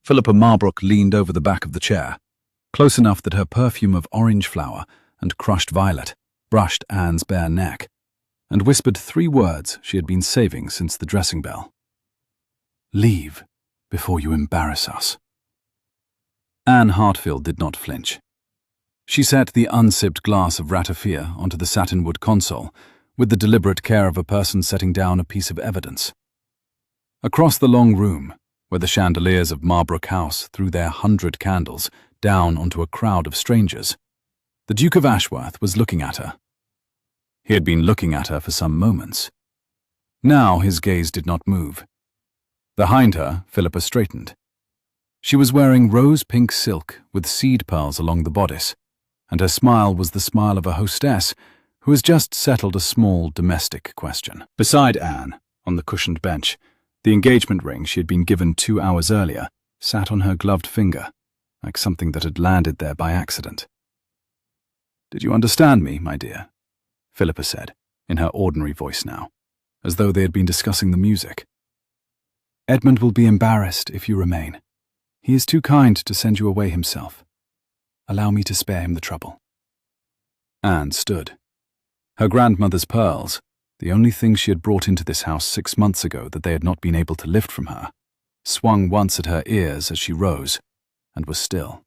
Philippa Marbrook leaned over the back of the chair, close enough that her perfume of orange flower and crushed violet brushed Anne's bare neck, and whispered 3 words she had been saving since the dressing bell. "Leave before you embarrass us." Anne Hartfield did not flinch. She set the unsipped glass of ratafia onto the satinwood console with the deliberate care of a person setting down a piece of evidence. Across the long room, where the chandeliers of Marbrook House threw their 100 candles down onto a crowd of strangers, the Duke of Ashworth was looking at her. He had been looking at her for some moments. Now his gaze did not move. Behind her, Philippa straightened. She was wearing rose-pink silk with seed pearls along the bodice, and her smile was the smile of a hostess who has just settled a small domestic question. Beside Anne, on the cushioned bench, the engagement ring she had been given 2 hours earlier sat on her gloved finger, like something that had landed there by accident. "Did you understand me, my dear?" Philippa said, in her ordinary voice now, as though they had been discussing the music. "Edmund will be embarrassed if you remain. He is too kind to send you away himself. Allow me to spare him the trouble." Anne stood. Her grandmother's pearls, the only thing she had brought into this house 6 months ago that they had not been able to lift from her, swung once at her ears as she rose, and was still.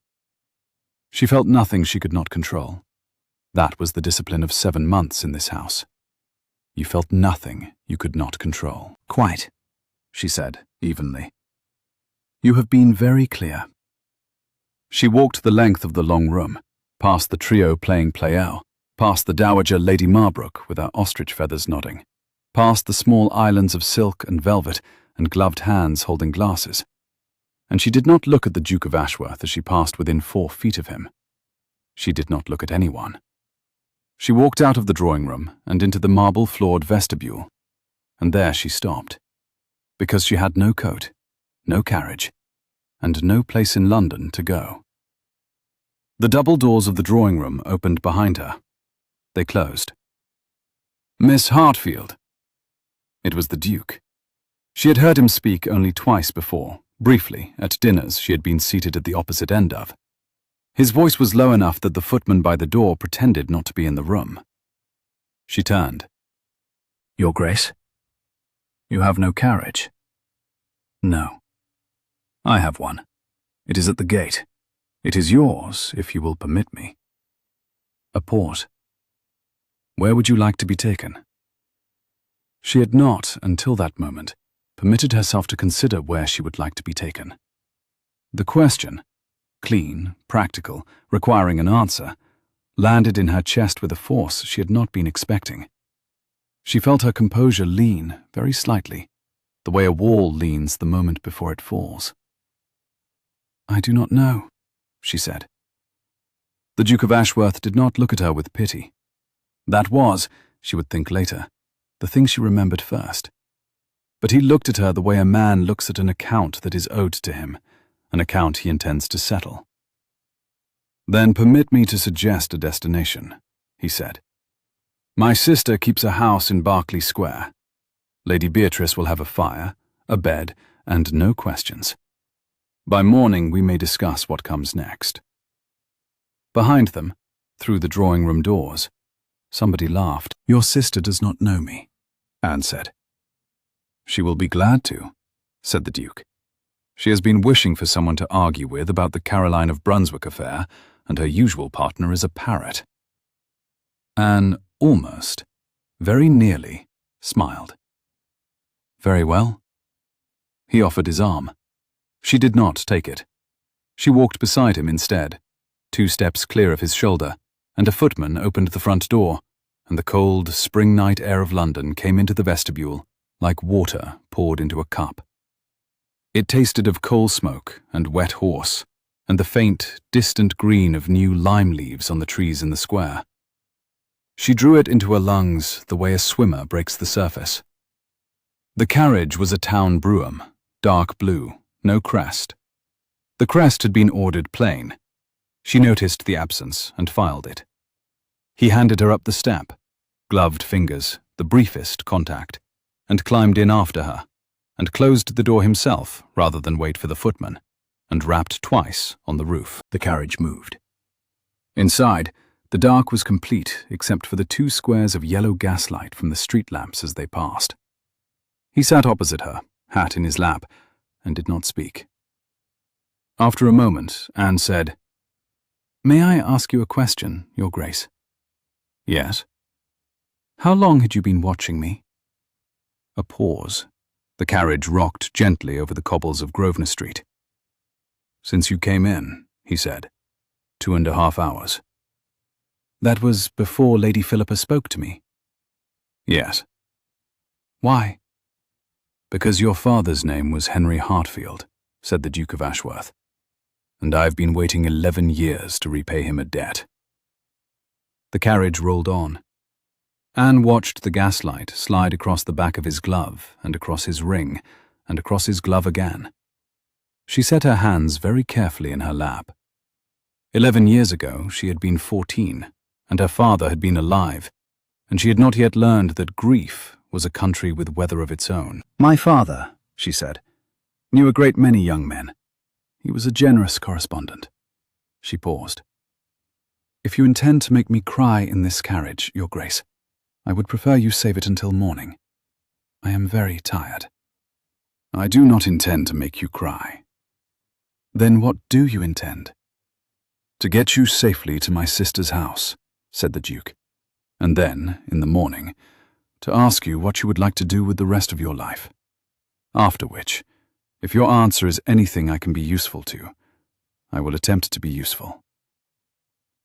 She felt nothing she could not control. That was the discipline of 7 months in this house. You felt nothing you could not control. "Quite," she said, evenly. "You have been very clear." She walked the length of the long room, past the trio playing Pleyel, past the Dowager Lady Marbrook with her ostrich feathers nodding, past the small islands of silk and velvet and gloved hands holding glasses. And she did not look at the Duke of Ashworth as she passed within 4 feet of him. She did not look at anyone. She walked out of the drawing room and into the marble-floored vestibule, and there she stopped, because she had no coat, no carriage, and no place in London to go. The double doors of the drawing room opened behind her. They closed. "Miss Hartfield." It was the Duke. She had heard him speak only twice before, briefly, at dinners she had been seated at the opposite end of. His voice was low enough that the footman by the door pretended not to be in the room. She turned. "Your Grace? You have no carriage?" "No. I have one. It is at the gate. It is yours, if you will permit me." A pause. "Where would you like to be taken?" She had not, until that moment, permitted herself to consider where she would like to be taken. The question, clean, practical, requiring an answer, landed in her chest with a force she had not been expecting. She felt her composure lean, very slightly, the way a wall leans the moment before it falls. "I do not know," she said. The Duke of Ashworth did not look at her with pity. That was, she would think later, the thing she remembered first. But he looked at her the way a man looks at an account that is owed to him, an account he intends to settle. "Then permit me to suggest a destination," he said. "My sister keeps a house in Berkeley Square. Lady Beatrice will have a fire, a bed, and no questions. By morning we may discuss what comes next." Behind them, through the drawing-room doors, somebody laughed. "Your sister does not know me," Anne said. "She will be glad to," said the Duke. "She has been wishing for someone to argue with about the Caroline of Brunswick affair, and her usual partner is a parrot." Anne almost, very nearly, smiled. "Very well." He offered his arm. She did not take it. She walked beside him instead, 2 steps clear of his shoulder, and a footman opened the front door, and the cold, spring night air of London came into the vestibule like water poured into a cup. It tasted of coal smoke and wet horse, and the faint, distant green of new lime leaves on the trees in the square. She drew it into her lungs the way a swimmer breaks the surface. The carriage was a town brougham, dark blue, no crest. The crest had been ordered plain. She noticed the absence and filed it. He handed her up the step, gloved fingers, the briefest contact, and climbed in after her, and closed the door himself rather than wait for the footman, and rapped twice on the roof. The carriage moved. Inside, the dark was complete except for the 2 squares of yellow gaslight from the street lamps as they passed. He sat opposite her, hat in his lap, and did not speak. After a moment, Anne said, "May I ask you a question, Your Grace?" "Yes." "How long had you been watching me?" A pause. The carriage rocked gently over the cobbles of Grosvenor Street. "Since you came in," he said, 2.5 hours. "That was before Lady Philippa spoke to me?" "Yes." "Why?" "Because your father's name was Henry Hartfield," said the Duke of Ashworth, "and I've been waiting 11 years to repay him a debt." The carriage rolled on. Anne watched the gaslight slide across the back of his glove and across his ring and across his glove again. She set her hands very carefully in her lap. 11 years ago she had been 14, and her father had been alive, and she had not yet learned that grief was a country with weather of its own. "My father," she said, "knew a great many young men. He was a generous correspondent." She paused. "If you intend to make me cry in this carriage, Your Grace, I would prefer you save it until morning. I am very tired." "I do not intend to make you cry." "Then what do you intend?" "To get you safely to my sister's house," said the Duke, "and then, in the morning, to ask you what you would like to do with the rest of your life. After which, if your answer is anything I can be useful to, I will attempt to be useful."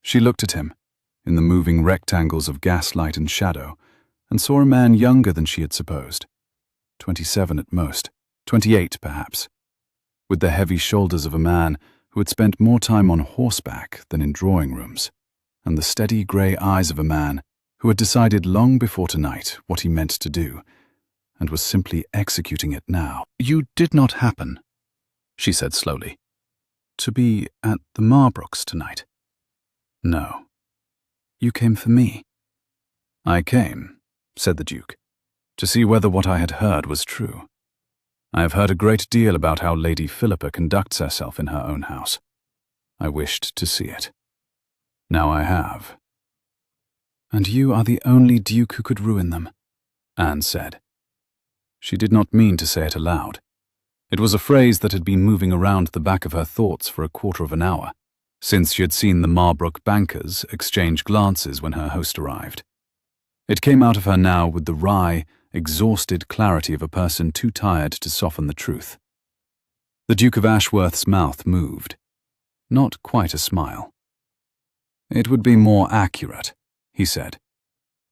She looked at him, in the moving rectangles of gaslight and shadow, and saw a man younger than she had supposed. 27 at most, 28 perhaps, with the heavy shoulders of a man who had spent more time on horseback than in drawing rooms, and the steady grey eyes of a man who had decided long before tonight what he meant to do, and was simply executing it now. "You did not happen," she said slowly, "to be at the Marbrooks tonight?" "No." "You came for me?" "I came," said the Duke, "to see whether what I had heard was true. I have heard a great deal about how Lady Philippa conducts herself in her own house. I wished to see it. Now I have." "And you are the only Duke who could ruin them," Anne said. She did not mean to say it aloud. It was a phrase that had been moving around the back of her thoughts for a quarter of an hour, since she had seen the Marbrook bankers exchange glances when her host arrived. It came out of her now with the wry, exhausted clarity of a person too tired to soften the truth. The Duke of Ashworth's mouth moved. Not quite a smile. "It would be more accurate," he said,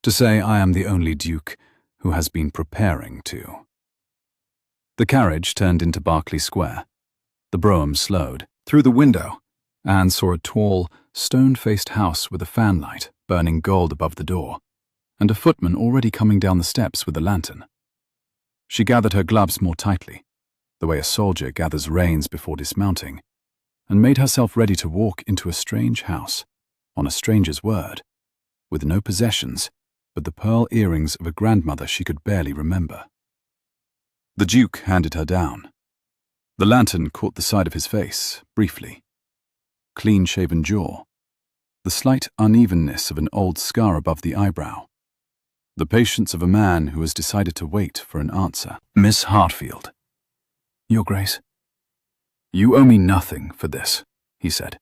"to say I am the only Duke who has been preparing to." The carriage turned into Berkeley Square. The brougham slowed. Through the window, Anne saw a tall, stone-faced house with a fanlight burning gold above the door, and a footman already coming down the steps with a lantern. She gathered her gloves more tightly, the way a soldier gathers reins before dismounting, and made herself ready to walk into a strange house, on a stranger's word, with no possessions but the pearl earrings of a grandmother she could barely remember. The Duke handed her down. The lantern caught the side of his face, briefly. Clean-shaven jaw, the slight unevenness of an old scar above the eyebrow, the patience of a man who has decided to wait for an answer. "Miss Hartfield." "Your Grace." "You owe me nothing for this," he said.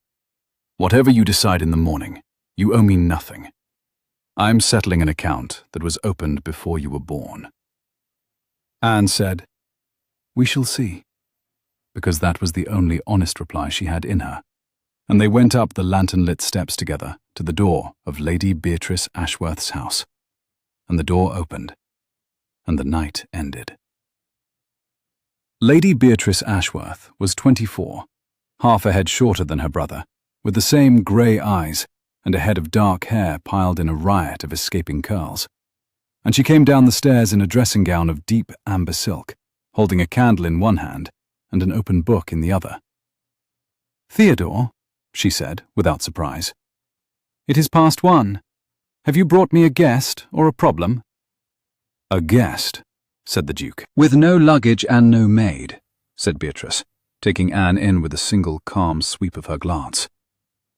"Whatever you decide in the morning, you owe me nothing. I'm settling an account that was opened before you were born." Anne said, "We shall see," because that was the only honest reply she had in her, and they went up the lantern-lit steps together to the door of Lady Beatrice Ashworth's house, and the door opened, and the night ended. Lady Beatrice Ashworth was 24, half a head shorter than her brother, with the same grey eyes and a head of dark hair piled in a riot of escaping curls, and she came down the stairs in a dressing gown of deep amber silk, holding a candle in one hand and an open book in the other. "Theodore," she said, without surprise, "it is past 1. Have you brought me a guest or a problem?" "A guest," said the Duke. "With no luggage and no maid," said Beatrice. taking Anne in with a single calm sweep of her glance.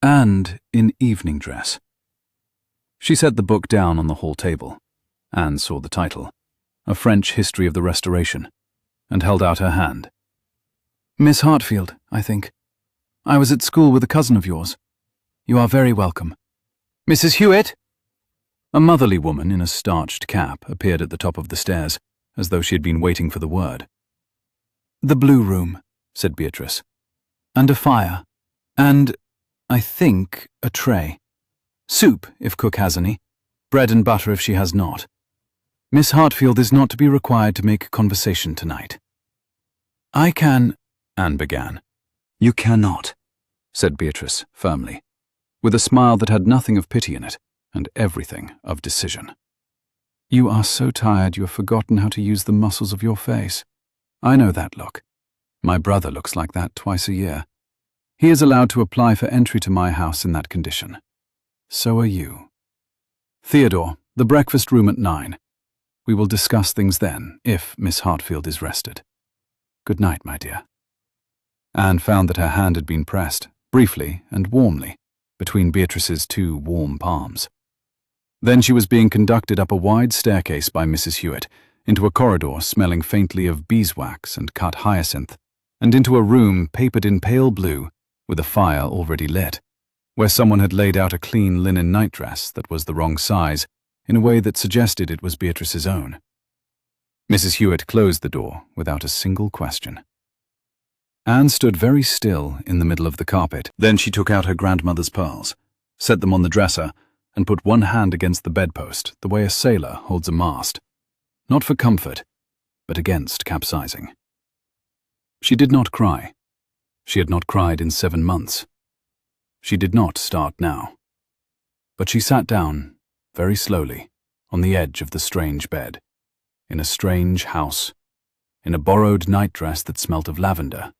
And in evening dress. She set the book down on the hall table. Anne saw the title, A French History of the Restoration, and held out her hand. Miss Hartfield, I think. I was at school with a cousin of yours. You are very welcome. Mrs. Hewitt? A motherly woman in a starched cap appeared at the top of the stairs, as though she had been waiting for the word. The blue room, said Beatrice. And a fire. And, I think, a tray. Soup, if cook has any. Bread and butter if she has not. Miss Hartfield is not to be required to make conversation tonight. I can, Anne began. You cannot, said Beatrice firmly, with a smile that had nothing of pity in it and everything of decision. You are so tired you have forgotten how to use the muscles of your face. I know that look. My brother looks like that twice a year. He is allowed to apply for entry to my house in that condition. So are you. Theodore, the breakfast room at 9. We will discuss things then, if Miss Hartfield is rested. Good night, my dear. Anne found that her hand had been pressed, briefly and warmly, between Beatrice's two warm palms. Then she was being conducted up a wide staircase by Mrs. Hewitt, into a corridor smelling faintly of beeswax and cut hyacinth, and into a room papered in pale blue, with a fire already lit, where someone had laid out a clean linen nightdress that was the wrong size, in a way that suggested it was Beatrice's own. Mrs. Hewitt closed the door without a single question. Anne stood very still in the middle of the carpet. Then she took out her grandmother's pearls, set them on the dresser, and put one hand against the bedpost the way a sailor holds a mast, not for comfort, but against capsizing. She did not cry. She had not cried in 7 months. She did not start now. But she sat down, very slowly, on the edge of the strange bed, in a strange house, in a borrowed nightdress that smelt of lavender,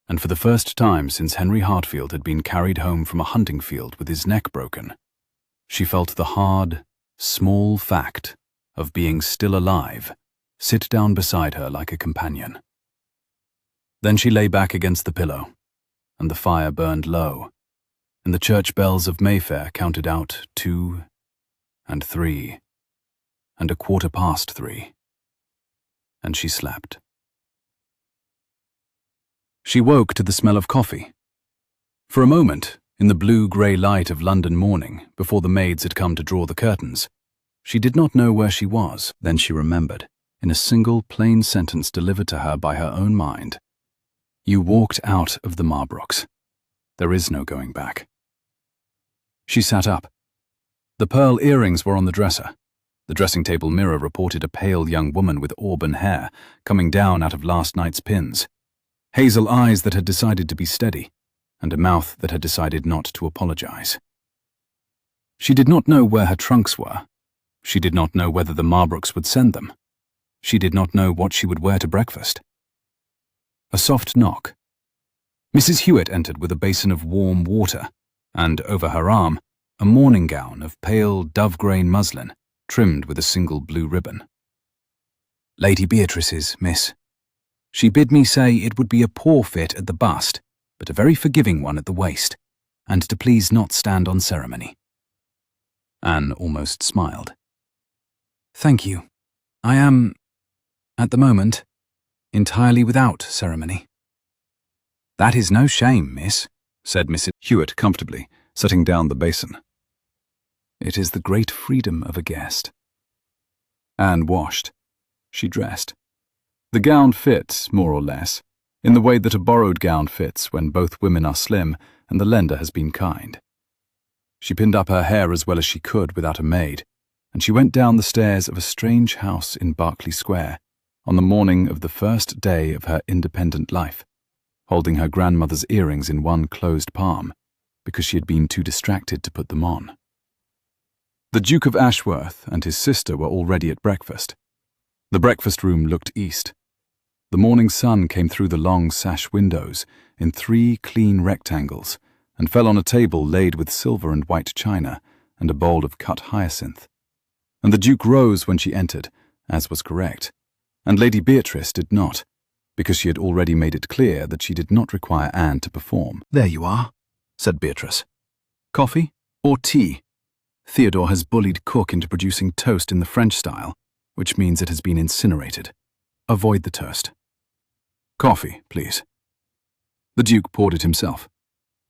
and for the first time since Henry Hartfield had been carried home from a hunting field with his neck broken, she felt the hard, small fact of being still alive sit down beside her like a companion. Then she lay back against the pillow, and the fire burned low, and the church bells of Mayfair counted out 2 and 3 and 3:15, and she slept. She woke to the smell of coffee. For a moment, in the blue-grey light of London morning, before the maids had come to draw the curtains, she did not know where she was. Then she remembered, in a single plain sentence delivered to her by her own mind. You walked out of the Marbrooks. There is no going back. She sat up. The pearl earrings were on the dresser. The dressing-table mirror reported a pale young woman with auburn hair coming down out of last night's pins, hazel eyes that had decided to be steady, and a mouth that had decided not to apologize. She did not know where her trunks were. She did not know whether the Marbrooks would send them. She did not know what she would wear to breakfast. A soft knock. Mrs. Hewitt entered with a basin of warm water, and over her arm, a morning gown of pale dove-grain muslin, trimmed with a single blue ribbon. Lady Beatrice's, miss. She bid me say it would be a poor fit at the bust, but a very forgiving one at the waist, and to please not stand on ceremony. Anne almost smiled. Thank you. I am, at the moment, entirely without ceremony. That is no shame, miss, said Mrs. Hewitt comfortably, setting down the basin. It is the great freedom of a guest. Anne washed. She dressed. The gown fit, more or less, in the way that a borrowed gown fits when both women are slim and the lender has been kind. She pinned up her hair as well as she could without a maid, and she went down the stairs of a strange house in Berkeley Square on the morning of the first day of her independent life, holding her grandmother's earrings in one closed palm, because she had been too distracted to put them on. The Duke of Ashworth and his sister were already at breakfast. The breakfast room looked east. The morning sun came through the long sash windows in 3 clean rectangles and fell on a table laid with silver and white china and a bowl of cut hyacinth. And the Duke rose when she entered, as was correct, and Lady Beatrice did not, because she had already made it clear that she did not require Anne to perform. "There you are," said Beatrice. "Coffee or tea? Theodore has bullied cook into producing toast in the French style, which means it has been incinerated. Avoid the toast." "Coffee, please." The Duke poured it himself.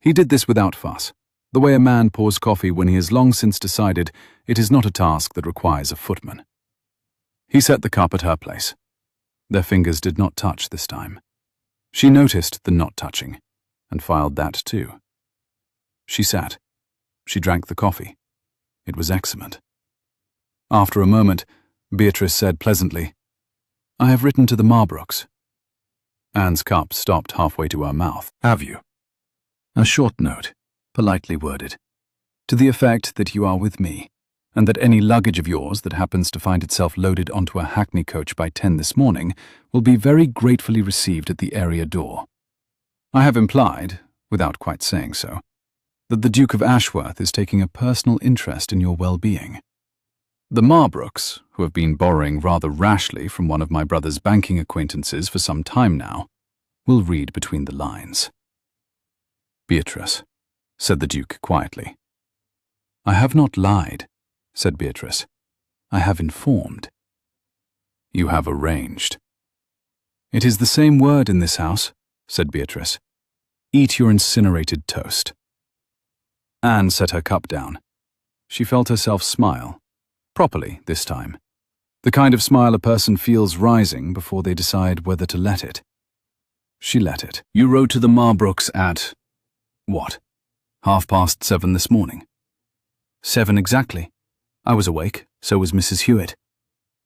He did this without fuss, the way a man pours coffee when he has long since decided it is not a task that requires a footman. He set the cup at her place. Their fingers did not touch this time. She noticed the not touching, and filed that too. She sat. She drank the coffee. It was excellent. After a moment, Beatrice said pleasantly, "I have written to the Marbrooks." Anne's cup stopped halfway to her mouth. "Have you?" A short note, politely worded, to the effect that you are with me, and that any luggage of yours that happens to find itself loaded onto a hackney coach by 10 this morning will be very gratefully received at the area door. I have implied, without quite saying so, that the Duke of Ashworth is taking a personal interest in your well-being. The Marbrooks, who have been borrowing rather rashly from one of my brother's banking acquaintances for some time now, will read between the lines. "Beatrice," said the Duke quietly. "I have not lied," said Beatrice. "I have informed." "You have arranged." "It is the same word in this house," said Beatrice. "Eat your incinerated toast." Anne set her cup down. She felt herself smile. Properly, this time. The kind of smile a person feels rising before they decide whether to let it. She let it. "You rode to the Marbrooks at, what, 7:30 this morning?" "7 exactly. I was awake, so was Mrs. Hewitt.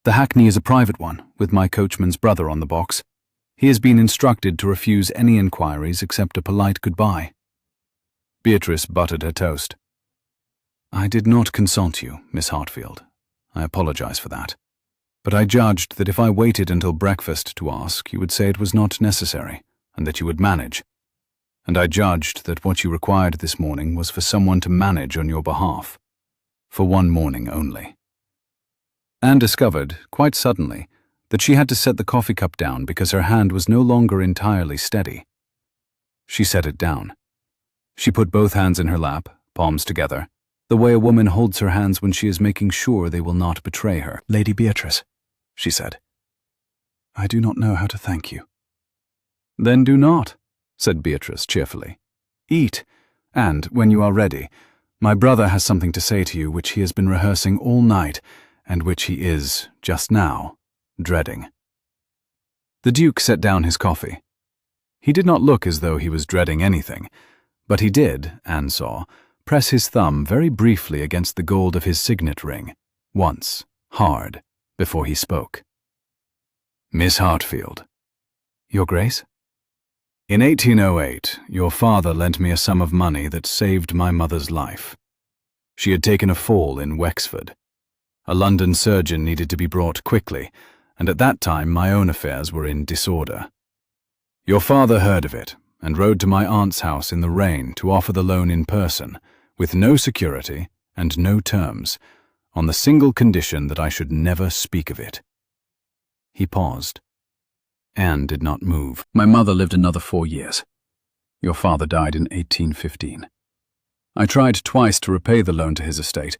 The hackney is a private one, with my coachman's brother on the box. He has been instructed to refuse any inquiries except a polite goodbye." Beatrice buttered her toast. "I did not consult you, Miss Hartfield. I apologize for that. But I judged that if I waited until breakfast to ask, you would say it was not necessary, and that you would manage. And I judged that what you required this morning was for someone to manage on your behalf. For one morning only." Anne discovered, quite suddenly, that she had to set the coffee cup down because her hand was no longer entirely steady. She set it down. She put both hands in her lap, palms together, the way a woman holds her hands when she is making sure they will not betray her. "Lady Beatrice," she said, "I do not know how to thank you." "Then do not," said Beatrice cheerfully. "Eat, and, when you are ready, my brother has something to say to you which he has been rehearsing all night, and which he is, just now, dreading." The Duke set down his coffee. He did not look as though he was dreading anything, but he did, Anne saw, press his thumb very briefly against the gold of his signet ring, once, hard, before he spoke. "Miss Hartfield." "Your Grace?" "In 1808, your father lent me a sum of money that saved my mother's life. She had taken a fall in Wexford. A London surgeon needed to be brought quickly, and at that time my own affairs were in disorder. Your father heard of it, and rode to my aunt's house in the rain to offer the loan in person, with no security and no terms, on the single condition that I should never speak of it." He paused. Anne did not move. "My mother lived another 4 years. Your father died in 1815. I tried twice to repay the loan to his estate,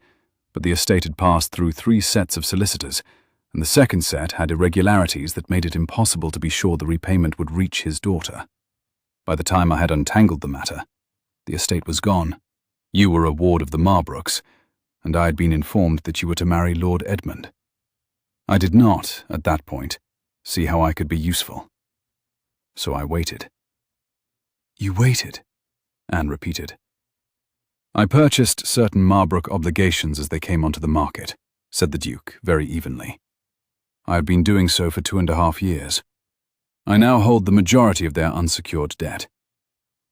but the estate had passed through 3 sets of solicitors, and the second set had irregularities that made it impossible to be sure the repayment would reach his daughter. By the time I had untangled the matter, the estate was gone. You were a ward of the Marbrooks, and I had been informed that you were to marry Lord Edmund. I did not, at that point, see how I could be useful. So I waited." "You waited?" Anne repeated. "I purchased certain Marbrook obligations as they came onto the market," said the Duke very evenly. "I had been doing so for 2.5 years. I now hold the majority of their unsecured debt.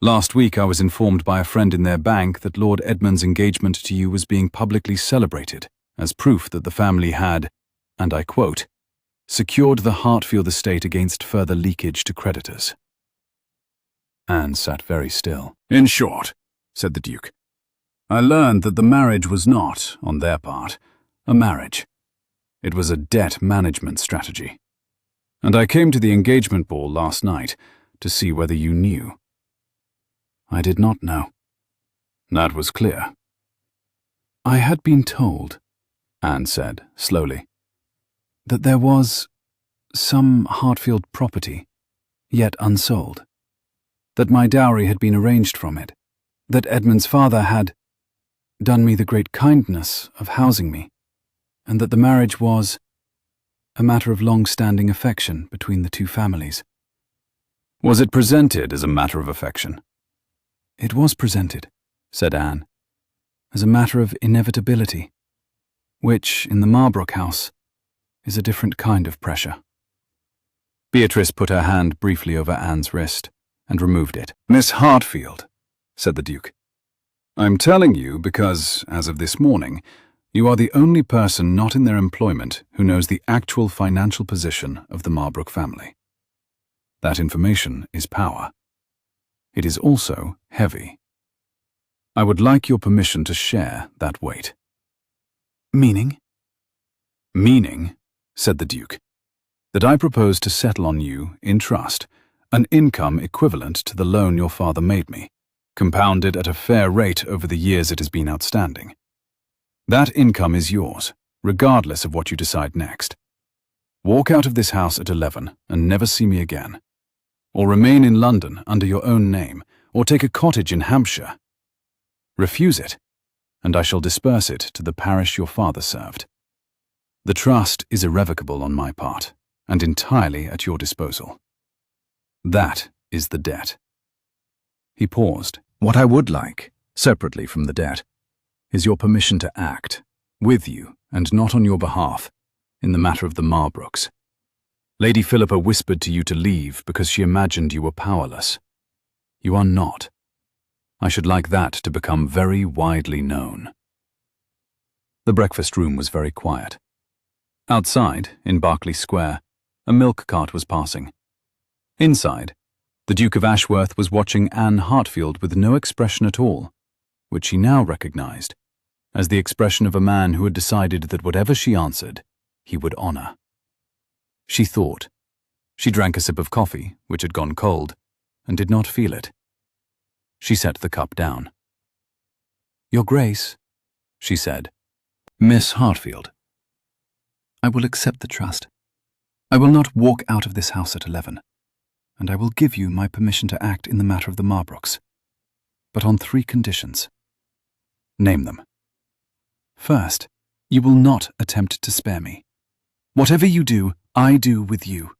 Last week I was informed by a friend in their bank that Lord Edmund's engagement to you was being publicly celebrated as proof that the family had, and I quote, secured the Hartfield estate against further leakage to creditors." Anne sat very still. "In short," said the Duke, "I learned that the marriage was not, on their part, a marriage. It was a debt management strategy. And I came to the engagement ball last night to see whether you knew. I did not know. That was clear. I had been told, Anne said slowly, that there was some Hartfield property, yet unsold, that my dowry had been arranged from it, that Edmund's father had done me the great kindness of housing me, and that the marriage was a matter of long-standing affection between the two families. Was it presented as a matter of affection? It was presented, said Anne, as a matter of inevitability, which, in the Marbrook house, is a different kind of pressure. Beatrice put her hand briefly over Anne's wrist and removed it. Miss Hartfield, said the Duke, I'm telling you because, as of this morning, you are the only person not in their employment who knows the actual financial position of the Marbrook family. That information is power. It is also heavy. I would like your permission to share that weight. Meaning? Meaning, said the Duke, that I propose to settle on you, in trust, an income equivalent to the loan your father made me, compounded at a fair rate over the years it has been outstanding. That income is yours, regardless of what you decide next. Walk out of this house at 11 and never see me again. Or remain in London under your own name, or take a cottage in Hampshire. Refuse it, and I shall disperse it to the parish your father served. The trust is irrevocable on my part, and entirely at your disposal. That is the debt. He paused. What I would like, separately from the debt, is your permission to act, with you and not on your behalf, in the matter of the Marbrooks. Lady Philippa whispered to you to leave because she imagined you were powerless. You are not. I should like that to become very widely known. The breakfast room was very quiet. Outside, in Berkeley Square, a milk cart was passing. Inside, the Duke of Ashworth was watching Anne Hartfield with no expression at all, which she now recognized as the expression of a man who had decided that whatever she answered, he would honor. She thought. She drank a sip of coffee, which had gone cold, and did not feel it. She set the cup down. Your Grace, she said. Miss Hartfield, I will accept the trust. I will not walk out of this house at 11, and I will give you my permission to act in the matter of the Marbrooks, but on 3 conditions. Name them. First, you will not attempt to spare me. Whatever you do, I do with you.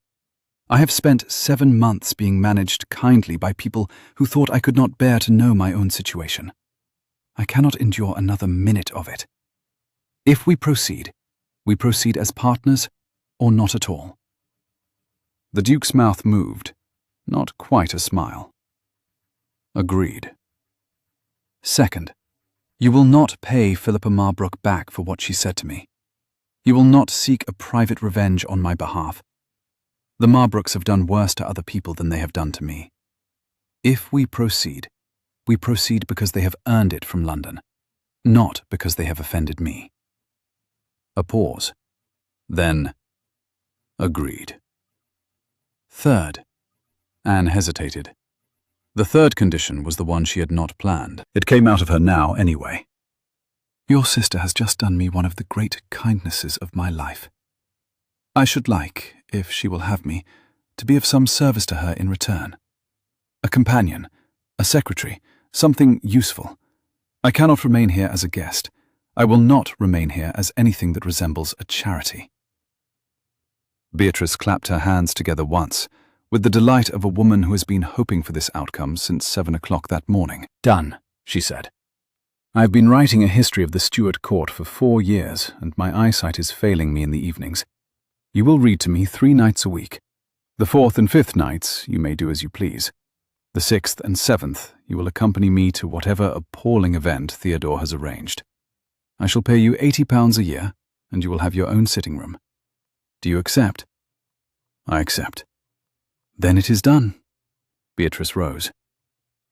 I have spent 7 months being managed kindly by people who thought I could not bear to know my own situation. I cannot endure another minute of it. If we proceed as partners or not at all. The Duke's mouth moved, not quite a smile. Agreed. Second, you will not pay Philippa Marbrook back for what she said to me. You will not seek a private revenge on my behalf. The Marbrooks have done worse to other people than they have done to me. If we proceed because they have earned it from London, not because they have offended me. A pause. Then, agreed. Third, Anne hesitated. The third condition was the one she had not planned. It came out of her now anyway. Your sister has just done me one of the great kindnesses of my life. I should like, if she will have me, to be of some service to her in return. A companion, a secretary, something useful. I cannot remain here as a guest. I will not remain here as anything that resembles a charity. Beatrice clapped her hands together once, with the delight of a woman who has been hoping for this outcome since 7 o'clock that morning. Done, she said. I have been writing a history of the Stuart court for 4 years, and my eyesight is failing me in the evenings. You will read to me 3 nights a week. The 4th and 5th nights you may do as you please. The 6th and 7th you will accompany me to whatever appalling event Theodore has arranged. I shall pay you £80 a year, and you will have your own sitting room. Do you accept? I accept. Then it is done. Beatrice rose.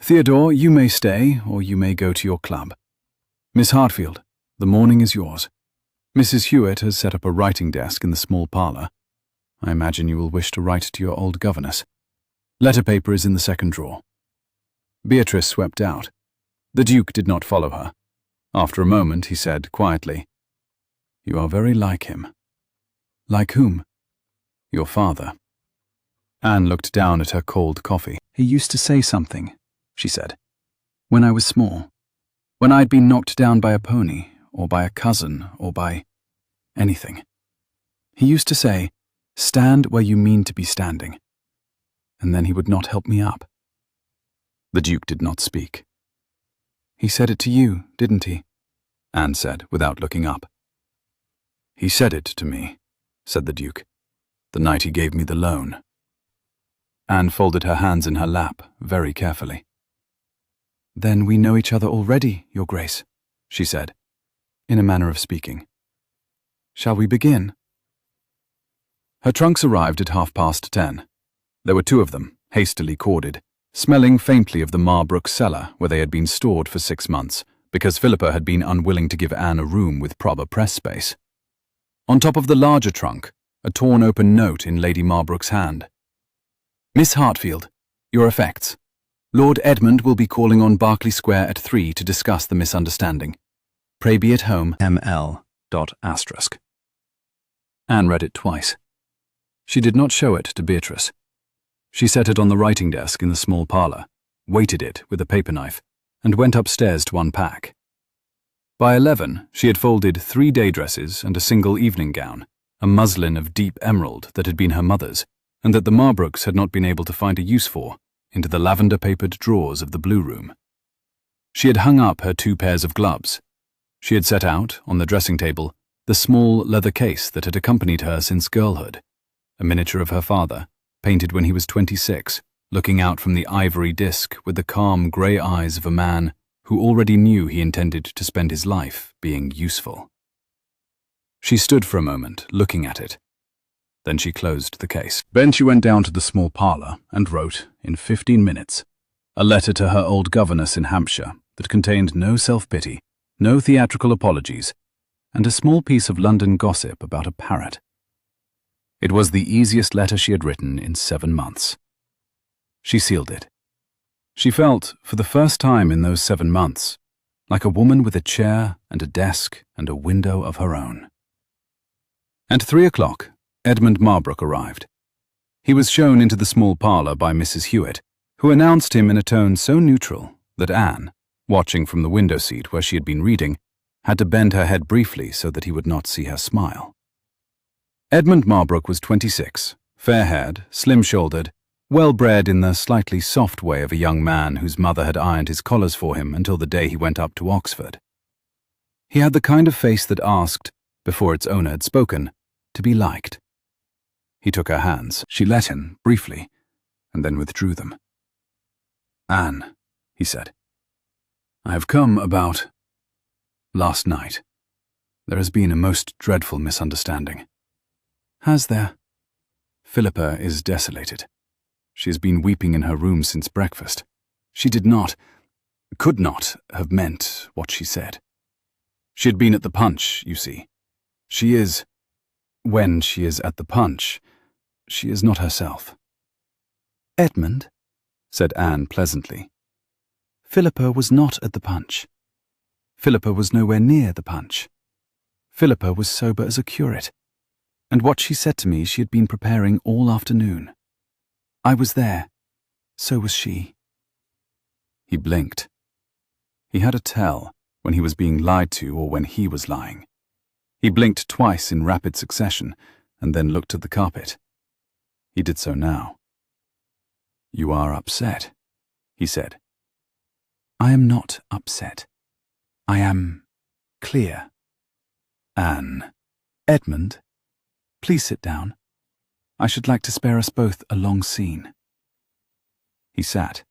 Theodore, you may stay, or you may go to your club. Miss Hartfield, the morning is yours. Mrs. Hewitt has set up a writing desk in the small parlour. I imagine you will wish to write to your old governess. Letter paper is in the second drawer." Beatrice swept out. The Duke did not follow her. After a moment, he said quietly, "You are very like him." "Like whom?" "Your father." Anne looked down at her cold coffee. "He used to say something," she said, "when I was small, when I'd been knocked down by a pony, or by a cousin, or by anything. He used to say, 'Stand where you mean to be standing.' And then he would not help me up." The Duke did not speak. "He said it to you, didn't he?" Anne said, without looking up. "He said it to me," said the Duke, "the night he gave me the loan." Anne folded her hands in her lap, very carefully. "Then we know each other already, Your Grace," she said, in a manner of speaking. "Shall we begin?" Her trunks arrived at 10:30. There were 2 of them, hastily corded, smelling faintly of the Marbrook cellar where they had been stored for 6 months, because Philippa had been unwilling to give Anne a room with proper press space. On top of the larger trunk, a torn-open note in Lady Marbrook's hand. "Miss Hartfield, your effects. Lord Edmund will be calling on Berkeley Square at 3 to discuss the misunderstanding. Pray be at home, ML. Anne read it twice. She did not show it to Beatrice. She set it on the writing desk in the small parlour, weighted it with a paper knife, and went upstairs to unpack. By 11, she had folded 3 day dresses and a single evening gown, a muslin of deep emerald that had been her mother's, and that the Marbrooks had not been able to find a use for, into the lavender-papered drawers of the blue room. She had hung up her 2 pairs of gloves. She had set out, on the dressing table, the small leather case that had accompanied her since girlhood, a miniature of her father, painted when he was 26, looking out from the ivory disc with the calm grey eyes of a man who already knew he intended to spend his life being useful. She stood for a moment, looking at it. Then she closed the case. Then she went down to the small parlour and wrote, in 15 minutes, a letter to her old governess in Hampshire that contained no self-pity, no theatrical apologies, and a small piece of London gossip about a parrot. It was the easiest letter she had written in 7 months. She sealed it. She felt, for the first time in those 7 months, like a woman with a chair and a desk and a window of her own. At 3 o'clock, Edmund Marbrook arrived. He was shown into the small parlour by Mrs. Hewitt, who announced him in a tone so neutral that Anne, watching from the window seat where she had been reading, had to bend her head briefly so that he would not see her smile. Edmund Marbrook was 26, fair-haired, slim-shouldered, well-bred in the slightly soft way of a young man whose mother had ironed his collars for him until the day he went up to Oxford. He had the kind of face that asked, before its owner had spoken, to be liked. He took her hands. She let him, briefly, and then withdrew them. "Anne," he said, "I have come about last night. There has been a most dreadful misunderstanding." "Has there?" "Philippa is desolated. She has been weeping in her room since breakfast. She could not have meant what she said. She had been at the punch, you see. When she is at the punch, she is not herself." "Edmund," said Anne pleasantly, "Philippa was not at the punch. Philippa was nowhere near the punch. Philippa was sober as a curate, and what she said to me she had been preparing all afternoon. I was there. So was she." He blinked. He had a tell when he was being lied to or when he was lying. He blinked twice in rapid succession and then looked at the carpet. He did so now. "You are upset," he said. "I am not upset. I am clear." "Anne." "Edmund, please sit down. I should like to spare us both a long scene." He sat.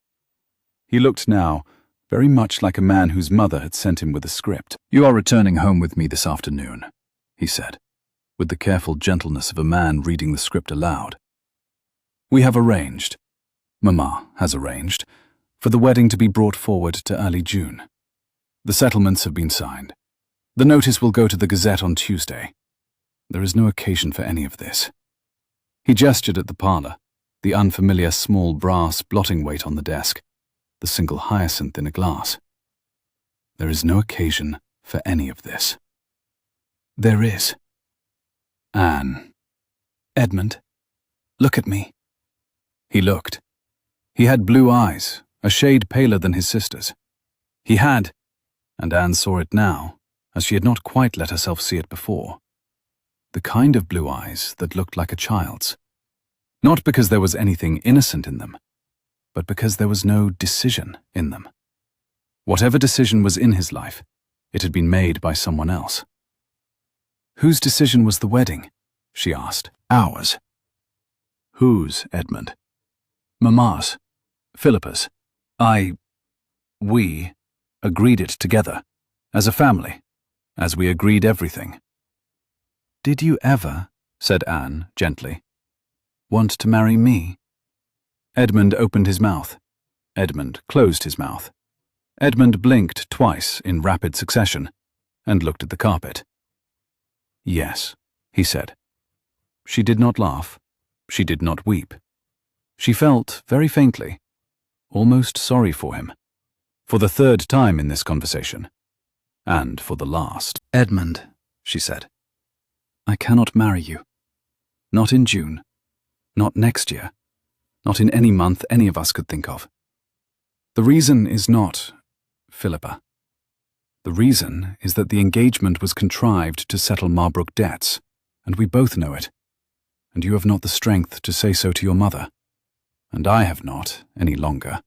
He looked now very much like a man whose mother had sent him with a script. "You are returning home with me this afternoon," he said, with the careful gentleness of a man reading the script aloud. "We have arranged, Mamma has arranged, for the wedding to be brought forward to early June. The settlements have been signed. The notice will go to the Gazette on Tuesday. There is no occasion for any of this." He gestured at the parlour, the unfamiliar small brass blotting weight on the desk, the single hyacinth in a glass. There is no occasion for any of this. There is. Anne. Edmund, look at me. He looked. He had blue eyes, a shade paler than his sister's. He had, and Anne saw it now, as she had not quite let herself see it before, the kind of blue eyes that looked like a child's. Not because there was anything innocent in them, but because there was no decision in them. Whatever decision was in his life, it had been made by someone else. Whose decision was the wedding? She asked. Ours. Whose, Edmund? Mamma's. Philippa's. We agreed it together, as a family, as we agreed everything. Did you ever, said Anne gently, want to marry me? Edmund opened his mouth. Edmund closed his mouth. Edmund blinked twice in rapid succession and looked at the carpet. Yes, he said. She did not laugh. She did not weep. She felt, very faintly, almost sorry for him, for the third time in this conversation, and for the last. Edmund, she said, I cannot marry you. Not in June. Not next year. Not in any month any of us could think of. The reason is not Philippa. The reason is that the engagement was contrived to settle Marbrook debts, and we both know it. And you have not the strength to say so to your mother. And I have not, any longer,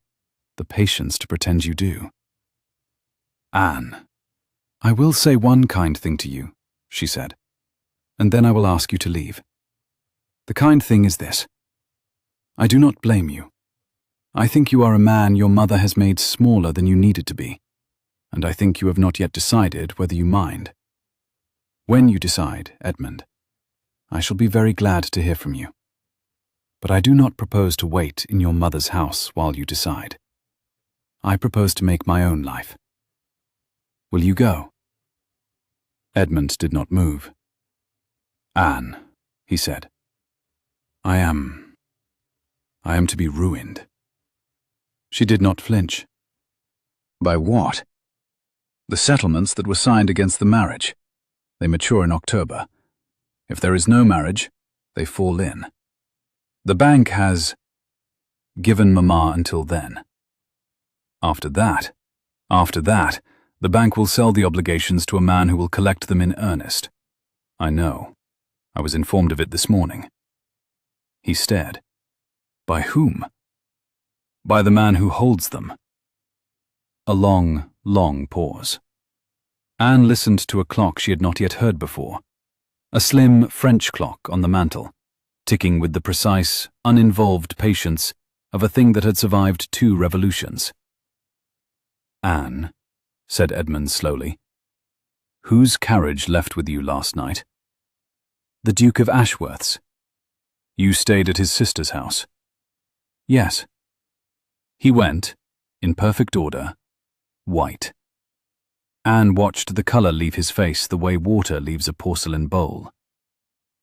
the patience to pretend you do. Anne, I will say one kind thing to you, she said, and then I will ask you to leave. The kind thing is this. I do not blame you. I think you are a man your mother has made smaller than you needed to be, and I think you have not yet decided whether you mind. When you decide, Edmund, I shall be very glad to hear from you. But I do not propose to wait in your mother's house while you decide. I propose to make my own life. Will you go? Edmund did not move. Anne, he said, I am to be ruined. She did not flinch. By what? The settlements that were signed against the marriage. They mature in October. If there is no marriage, they fall in. The bank has given Mamma until then. After that, the bank will sell the obligations to a man who will collect them in earnest. I know. I was informed of it this morning. He stared. By whom? By the man who holds them. A long, long pause. Anne listened to a clock she had not yet heard before. A slim French clock on the mantel, ticking with the precise, uninvolved patience of a thing that had survived 2 revolutions. Anne, said Edmund slowly, whose carriage left with you last night? The Duke of Ashworth's. You stayed at his sister's house? Yes. He went, in perfect order, white. Anne watched the colour leave his face the way water leaves a porcelain bowl.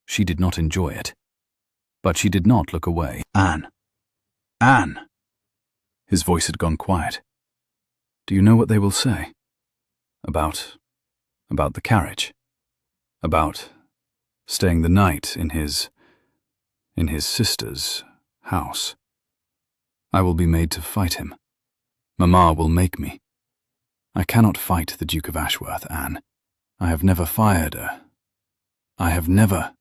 She did not enjoy it, but she did not look away. Anne! Anne! His voice had gone quiet. Do you know what they will say? About the carriage. About staying the night in his sister's house. I will be made to fight him. Mamma will make me. I cannot fight the Duke of Ashworth, Anne. I have never fired a... I have never...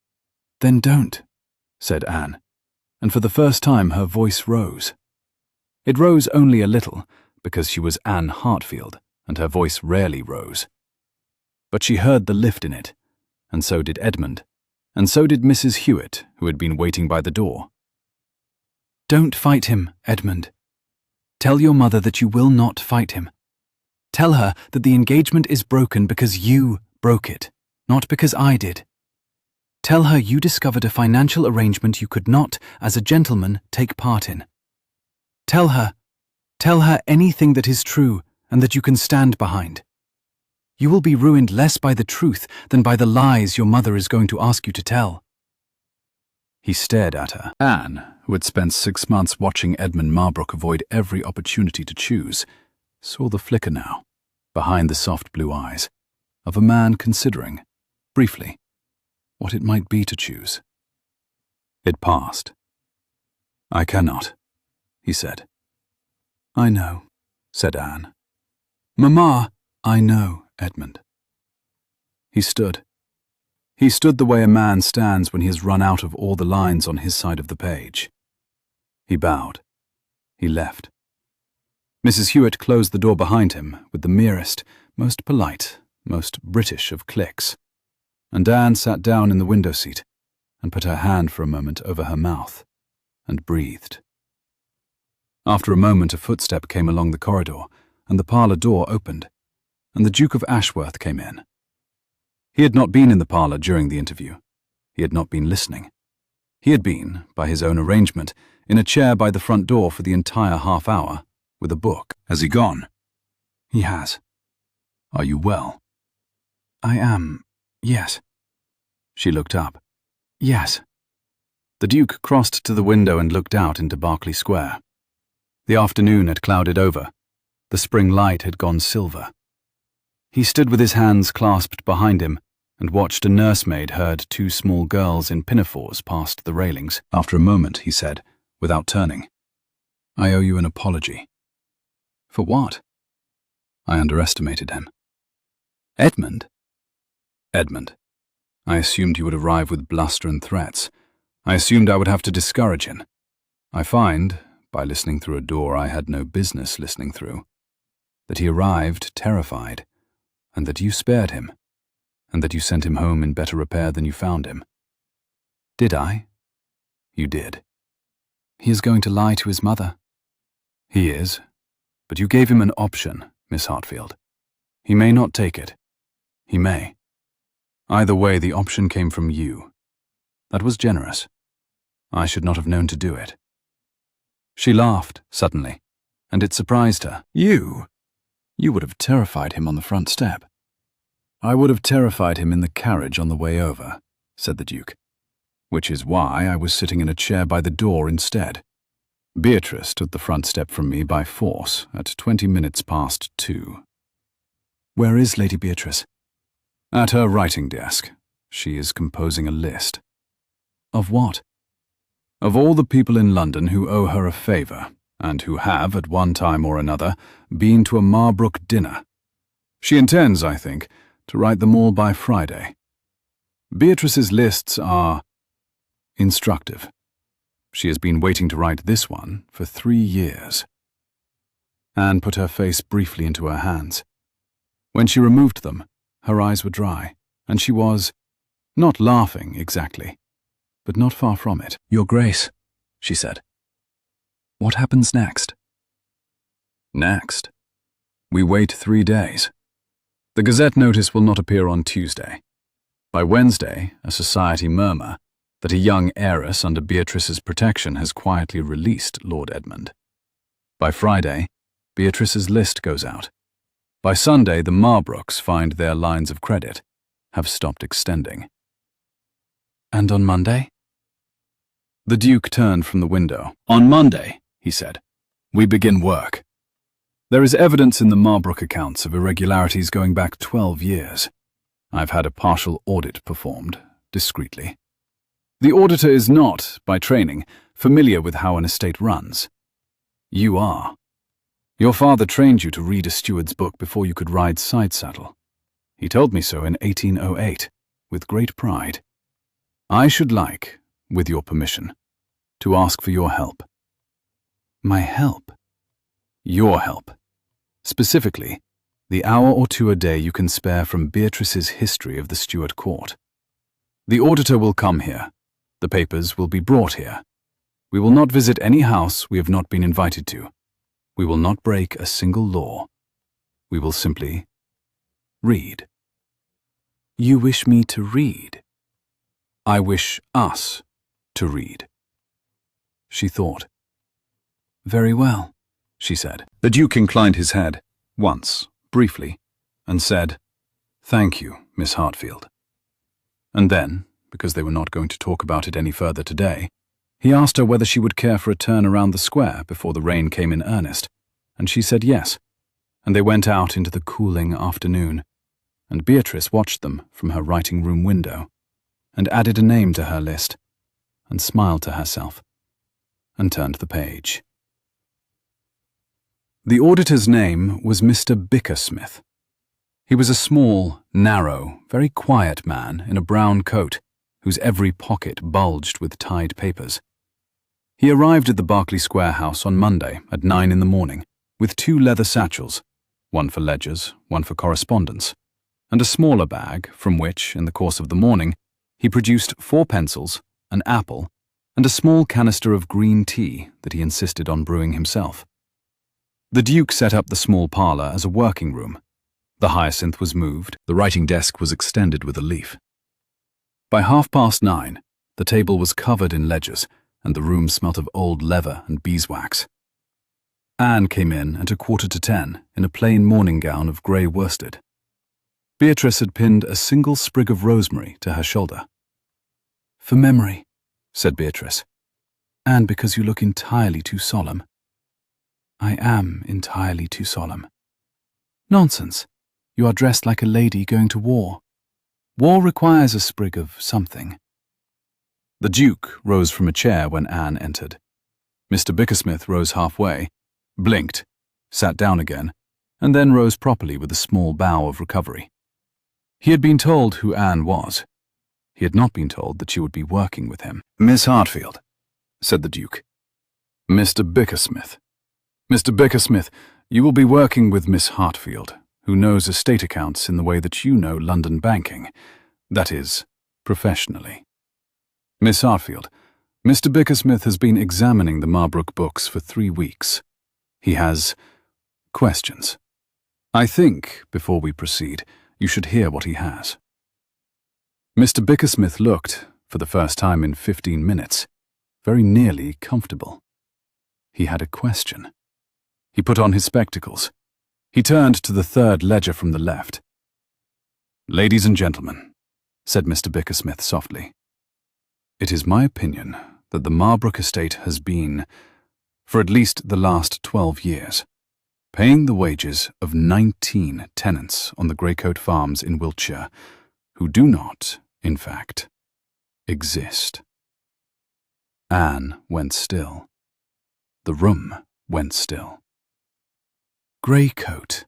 Then don't, said Anne, and for the first time her voice rose. It rose only a little, because she was Anne Hartfield, and her voice rarely rose. But she heard the lift in it, and so did Edmund, and so did Mrs. Hewitt, who had been waiting by the door. Don't fight him, Edmund. Tell your mother that you will not fight him. Tell her that the engagement is broken because you broke it, not because I did. Tell her you discovered a financial arrangement you could not, as a gentleman, take part in. Tell her anything that is true and that you can stand behind. You will be ruined less by the truth than by the lies your mother is going to ask you to tell. He stared at her. Anne, who had spent 6 months watching Edmund Marbrook avoid every opportunity to choose, saw the flicker now, behind the soft blue eyes, of a man considering, briefly, what it might be to choose. It passed. "I cannot," he said. "I know," said Anne. "Mamma." "I know, Edmund." He stood. He stood the way a man stands when he has run out of all the lines on his side of the page. He bowed. He left. Mrs. Hewitt closed the door behind him with the merest, most polite, most British of clicks, and Anne sat down in the window seat and put her hand for a moment over her mouth and breathed. After a moment, a footstep came along the corridor, and the parlour door opened, and the Duke of Ashworth came in. He had not been in the parlour during the interview. He had not been listening. He had been, by his own arrangement, in a chair by the front door for the entire half hour, with a book. "Has he gone?" "He has." "Are you well?" "I am, yes." She looked up. "Yes." The Duke crossed to the window and looked out into Berkeley Square. The afternoon had clouded over. The spring light had gone silver. He stood with his hands clasped behind him and watched a nursemaid herd 2 small girls in pinafores past the railings. After a moment, he said, without turning, "I owe you an apology." "For what?" "I underestimated him." "Edmund?" "Edmund. I assumed he would arrive with bluster and threats. I assumed I would have to discourage him. I find, by listening through a door I had no business listening through, that he arrived terrified, and that you spared him, and that you sent him home in better repair than you found him." "Did I?" "You did." "He is going to lie to his mother." "He is, but you gave him an option, Miss Hartfield. He may not take it. He may. Either way, the option came from you. That was generous. I should not have known to do it." She laughed, suddenly, and it surprised her. "You? You would have terrified him on the front step." "I would have terrified him in the carriage on the way over," said the Duke, "which is why I was sitting in a chair by the door instead. Beatrice took the front step from me by force at 20 minutes past 2. "Where is Lady Beatrice?" "At her writing desk. She is composing a list." "Of what?" "Of all the people in London who owe her a favour, and who have, at one time or another, been to a Marbrook dinner. She intends, I think, to write them all by Friday. Beatrice's lists are instructive. She has been waiting to write this one for 3 years. Anne put her face briefly into her hands. When she removed them, her eyes were dry, and she was, not laughing exactly, but not far from it. "Your Grace," she said, "what happens next?" "Next? We wait 3 days. The Gazette notice will not appear on Tuesday. By Wednesday, a society murmur that a young heiress under Beatrice's protection has quietly released Lord Edmund. By Friday, Beatrice's list goes out. By Sunday, the Marbrooks find their lines of credit have stopped extending." "And on Monday?" The Duke turned from the window. "On Monday," he said, "we begin work. There is evidence in the Marbrook accounts of irregularities going back 12 years. I've had a partial audit performed, discreetly. The auditor is not, by training, familiar with how an estate runs. You are. Your father trained you to read a steward's book before you could ride side-saddle. He told me so in 1808, with great pride. I should like, with your permission, to ask for your help." "My help?" "Your help. Specifically, the hour or 2 a day you can spare from Beatrice's history of the Stuart court. The auditor will come here. The papers will be brought here. We will not visit any house we have not been invited to. We will not break a single law. We will simply read." "You wish me to read?" "I wish us to read." She thought. "Very well," she said. The Duke inclined his head, once, briefly, and said, "Thank you, Miss Hartfield." And then, because they were not going to talk about it any further today, he asked her whether she would care for a turn around the square before the rain came in earnest, and she said yes, and they went out into the cooling afternoon, and Beatrice watched them from her writing-room window, and added a name to her list, and smiled to herself, and turned the page. The auditor's name was Mr. Bickersmith. He was a small, narrow, very quiet man in a brown coat, whose every pocket bulged with tied papers. He arrived at the Berkeley Square house on Monday at 9 in the morning, with 2 leather satchels, one for ledgers, one for correspondence, and a smaller bag from which, in the course of the morning, he produced 4 pencils, an apple, and a small canister of green tea that he insisted on brewing himself. The Duke set up the small parlour as a working room. The hyacinth was moved, the writing desk was extended with a leaf. By 9:30, the table was covered in ledgers, and the room smelt of old leather and beeswax. Anne came in at 9:45 in a plain morning gown of grey worsted. Beatrice had pinned a single sprig of rosemary to her shoulder. "For memory," said Beatrice, "and because you look entirely too solemn." "I am entirely too solemn." "Nonsense. You are dressed like a lady going to war. War requires a sprig of something." The Duke rose from a chair when Anne entered. Mr. Bickersmith rose halfway, blinked, sat down again, and then rose properly with a small bow of recovery. He had been told who Anne was. He had not been told that she would be working with him. "Miss Hartfield," said the Duke. "Mr. Bickersmith. Mr. Bickersmith, you will be working with Miss Hartfield, who knows estate accounts in the way that you know London banking, that is, professionally. Miss Hartfield, Mr. Bickersmith has been examining the Marbrook books for 3 weeks. He has questions. I think, before we proceed, you should hear what he has." Mr. Bickersmith looked, for the first time in 15 minutes, very nearly comfortable. He had a question. He put on his spectacles. He turned to the 3rd ledger from the left. "Ladies and gentlemen," said Mr. Bickersmith softly, "it is my opinion that the Marbrook estate has been, for at least the last 12 years, paying the wages of 19 tenants on the Greycoat Farms in Wiltshire, who do not, in fact, exist." Anne went still. The room went still. "Greycoat,"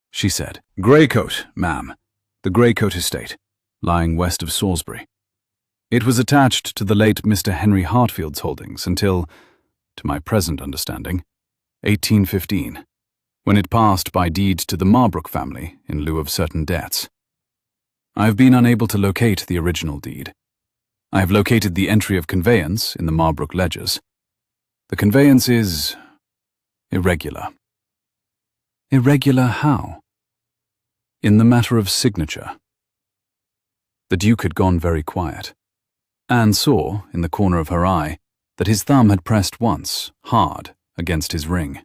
she said. "Greycoat, ma'am. The Greycoat estate, lying west of Salisbury. It was attached to the late Mr. Henry Hartfield's holdings until, to my present understanding, 1815, when it passed by deed to the Marbrook family in lieu of certain debts. I have been unable to locate the original deed. I have located the entry of conveyance in the Marbrook ledgers. The conveyance is irregular." "Irregular how?" "In the matter of signature." The Duke had gone very quiet. Anne saw, in the corner of her eye, that his thumb had pressed once, hard, against his ring.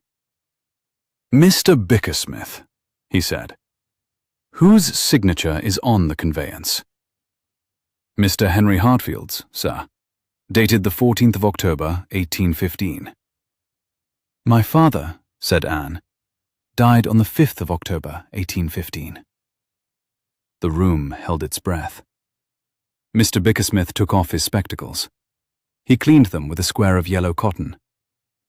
"Mr. Bickersmith," he said, "whose signature is on the conveyance?" "Mr. Henry Hartfield's, sir, dated the 14th of October, 1815. "My father," said Anne, "died on the 5th of October, 1815. The room held its breath. Mr. Bickersmith took off his spectacles. He cleaned them with a square of yellow cotton.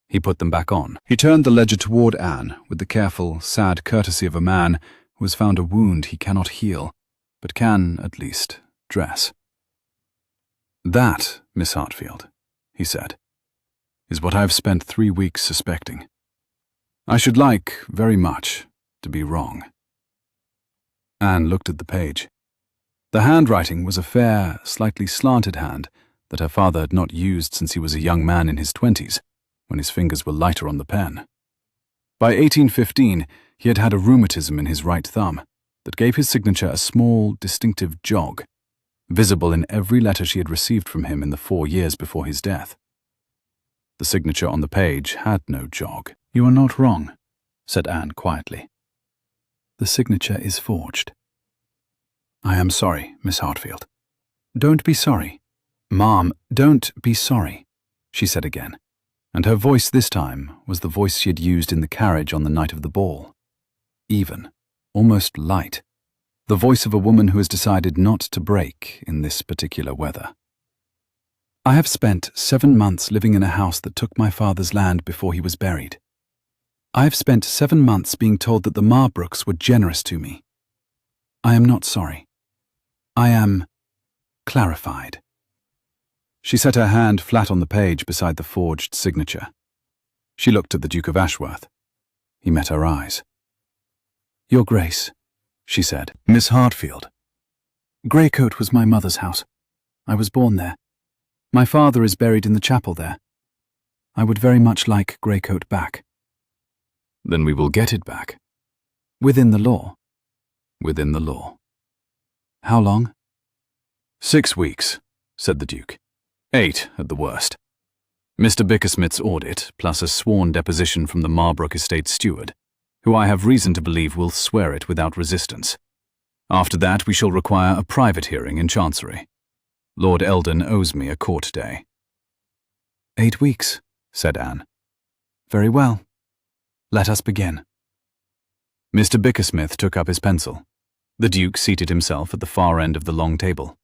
He put them back on. He turned the ledger toward Anne with the careful, sad courtesy of a man who has found a wound he cannot heal, but can, at least, dress. "That, Miss Hartfield," he said, "is what I have spent 3 weeks suspecting. I should like, very much, to be wrong." Anne looked at the page. The handwriting was a fair, slightly slanted hand that her father had not used since he was a young man in his 20s, when his fingers were lighter on the pen. By 1815, he had had a rheumatism in his right thumb that gave his signature a small, distinctive jog, visible in every letter she had received from him in the 4 years before his death. The signature on the page had no jog. "You are not wrong," said Anne quietly. "The signature is forged." "I am sorry, Miss Hartfield. don't be sorry. Mom, don't be sorry, she said again, and her voice this time was the voice she had used in the carriage on the night of the ball. Even, almost light, the voice of a woman who has decided not to break in this particular weather. I have spent 7 months living in a house that took my father's land before he was buried. I have spent 7 months being told that the Marbrooks were generous to me. I am not sorry. I am clarified. She set her hand flat on the page beside the forged signature. She looked at the Duke of Ashworth. He met her eyes. Your Grace, she said. Miss Hartfield. Greycoat was my mother's house. I was born there. My father is buried in the chapel there. I would very much like Greycoat back. Then we will get it back. Within the law. Within the law. How long? 6 weeks, said the Duke. 8 at the worst. Mr. Bickersmith's audit, plus a sworn deposition from the Marbrook estate steward, who I have reason to believe will swear it without resistance. After that we shall require a private hearing in Chancery. Lord Eldon owes me a court day. 8 weeks, said Anne. Very well. Let us begin. Mr. Bickersmith took up his pencil. The Duke seated himself at the far end of the long table.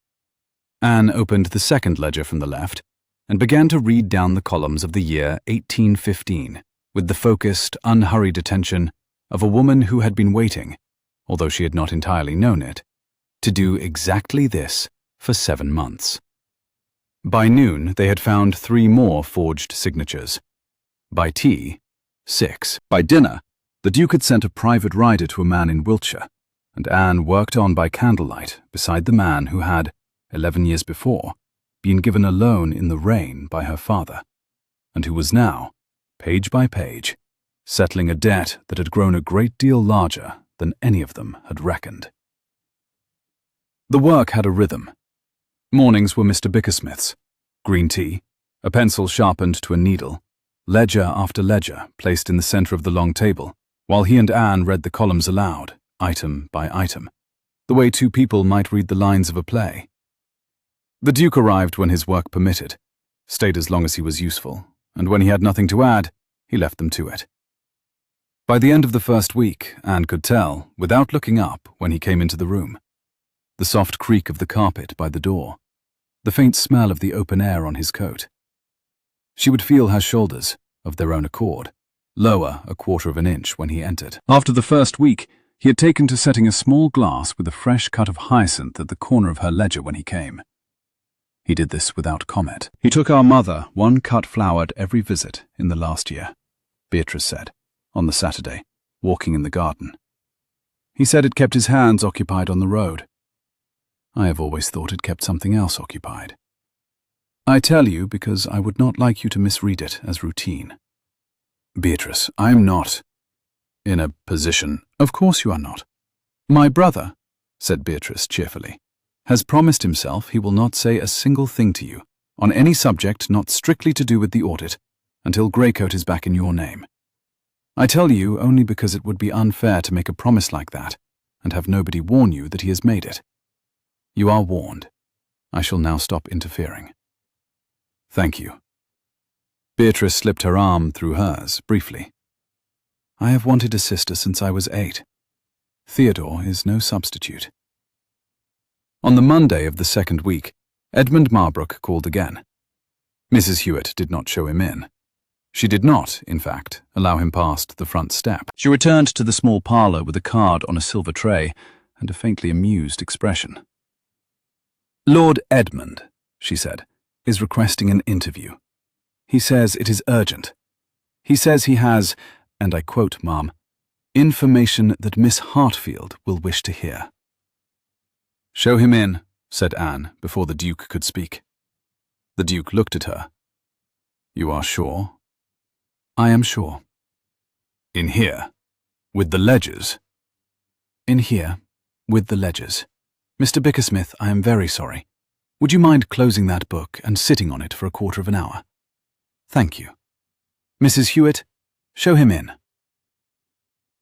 Anne opened the second ledger from the left and began to read down the columns of the year 1815 with the focused, unhurried attention of a woman who had been waiting, although she had not entirely known it, to do exactly this for 7 months. By noon, they had found 3 more forged signatures. By tea, 6. By dinner, the Duke had sent a private rider to a man in Wiltshire, and Anne worked on by candlelight beside the man who had, 11 years before, been given a loan in the rain by her father, and who was now, page by page, settling a debt that had grown a great deal larger than any of them had reckoned. The work had a rhythm. Mornings were Mr. Bickersmith's. Green tea, a pencil sharpened to a needle, ledger after ledger placed in the centre of the long table, while he and Anne read the columns aloud, item by item, the way 2 people might read the lines of a play. The Duke arrived when his work permitted, stayed as long as he was useful, and when he had nothing to add, he left them to it. By the end of the first week, Anne could tell, without looking up when he came into the room, the soft creak of the carpet by the door, the faint smell of the open air on his coat. She would feel her shoulders, of their own accord, lower a 1/4 of an inch when he entered. After the first week, he had taken to setting a small glass with a fresh cut of hyacinth at the corner of her ledger when he came. He did this without comment. He took our mother 1 cut flower at every visit in the last year, Beatrice said, on the Saturday, walking in the garden. He said it kept his hands occupied on the road. I have always thought it kept something else occupied. I tell you because I would not like you to misread it as routine. Beatrice, I am not in a position. Of course you are not. My brother, said Beatrice cheerfully, has promised himself he will not say a single thing to you, on any subject not strictly to do with the audit, until Greycoat is back in your name. I tell you only because it would be unfair to make a promise like that, and have nobody warn you that he has made it. You are warned. I shall now stop interfering. Thank you. Beatrice slipped her arm through hers, briefly. I have wanted a sister since I was 8. Theodore is no substitute. On the Monday of the second week, Edmund Marbrook called again. Mrs. Hewitt did not show him in. She did not, in fact, allow him past the front step. She returned to the small parlour with a card on a silver tray and a faintly amused expression. Lord Edmund, she said, is requesting an interview. He says it is urgent. He says he has, and I quote, Ma'am, information that Miss Hartfield will wish to hear. Show him in, said Anne, before the Duke could speak. The Duke looked at her. You are sure? I am sure. In here? With the ledgers? In here, with the ledgers. Mr. Bickersmith, I am very sorry. Would you mind closing that book and sitting on it for a 1/4 of an hour? Thank you. Mrs. Hewitt, show him in.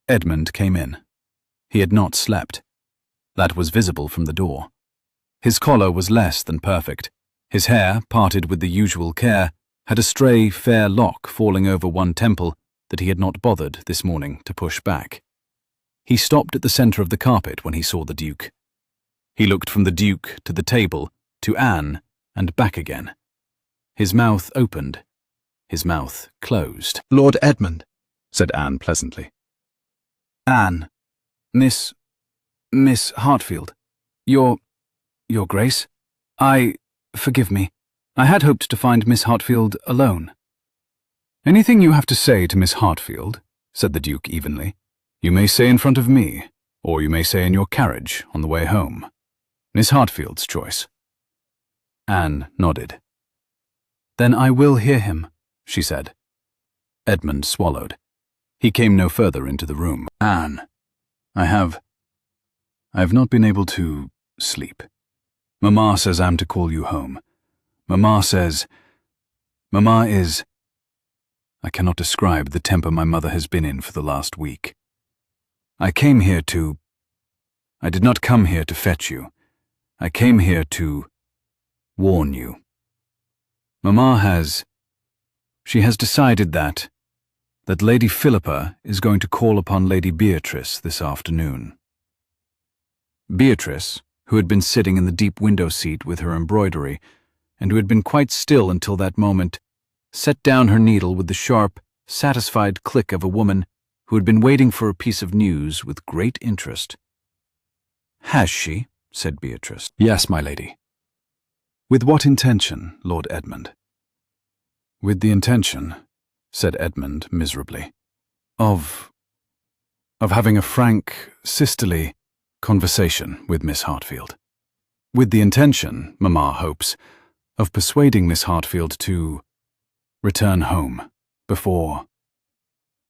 Edmund came in. He had not slept. That was visible from the door. His collar was less than perfect. His hair, parted with the usual care, had a stray, fair lock falling over one temple that he had not bothered this morning to push back. He stopped at the centre of the carpet when he saw the Duke. He looked from the Duke to the table, to Anne, and back again. His mouth opened. His mouth closed. "Lord Edmund," said Anne pleasantly. "Anne, Miss Hartfield, Your Grace, forgive me. I had hoped to find Miss Hartfield alone." "Anything you have to say to Miss Hartfield," said the Duke evenly, "you may say in front of me, or you may say in your carriage on the way home. Miss Hartfield's choice." Anne nodded. "Then I will hear him," she said. Edmund swallowed. He came no further into the room. "Anne, I have not been able to sleep. Mamma says I'm to call you home. Mamma is... I cannot describe the temper my mother has been in for the last week. I did not come here to fetch you. I came here to warn you. Mamma has decided that Lady Philippa is going to call upon Lady Beatrice this afternoon." Beatrice, who had been sitting in the deep window seat with her embroidery, and who had been quite still until that moment, set down her needle with the sharp, satisfied click of a woman who had been waiting for a piece of news with great interest. "Has she?" said Beatrice. "Yes, my lady." "With what intention, Lord Edmund?" "With the intention," said Edmund miserably, of having a frank, sisterly conversation with Miss Hartfield. With the intention, Mamma hopes, of persuading Miss Hartfield to return home before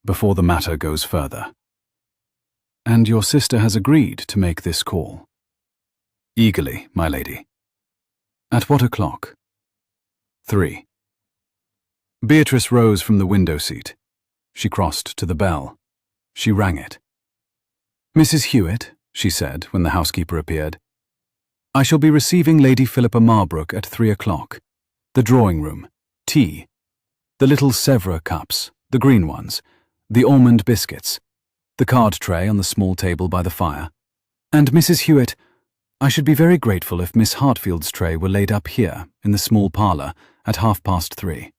the matter goes further. And your sister has agreed to make this call?" "Eagerly, my lady." "At what o'clock?" 3. Beatrice rose from the window seat. She crossed to the bell. She rang it. "Mrs. Hewitt," she said when the housekeeper appeared, "I shall be receiving Lady Philippa Marbrook at 3 o'clock. The drawing room, tea, the little Sèvres cups, the green ones, the almond biscuits, the card tray on the small table by the fire. And Mrs. Hewitt, I should be very grateful if Miss Hartfield's tray were laid up here in the small parlour at 3:30.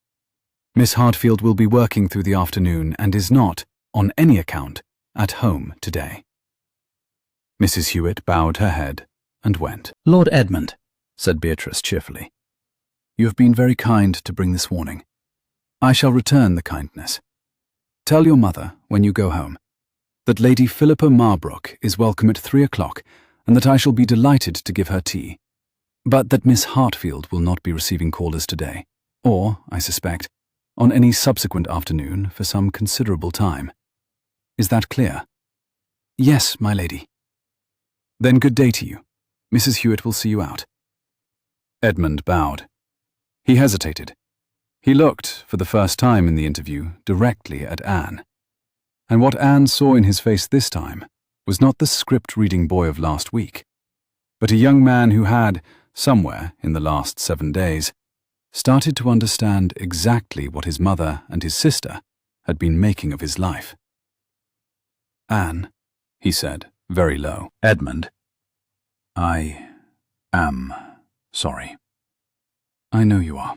Miss Hartfield will be working through the afternoon and is not, on any account, at home today." Mrs. Hewitt bowed her head and went. "Lord Edmund," said Beatrice cheerfully, "you have been very kind to bring this warning. I shall return the kindness. Tell your mother, when you go home, that Lady Philippa Marbrook is welcome at 3 o'clock and that I shall be delighted to give her tea, but that Miss Hartfield will not be receiving callers today, or, I suspect, on any subsequent afternoon for some considerable time. Is that clear?" "Yes, my lady." "Then good day to you. Mrs. Hewitt will see you out." Edmund bowed. He hesitated. He looked, for the first time in the interview, directly at Anne. And what Anne saw in his face this time was not the script-reading boy of last week, but a young man who had, somewhere in the last 7 days, started to understand exactly what his mother and his sister had been making of his life. "Anne," he said, very low. "Edmund, I am sorry. I know you are.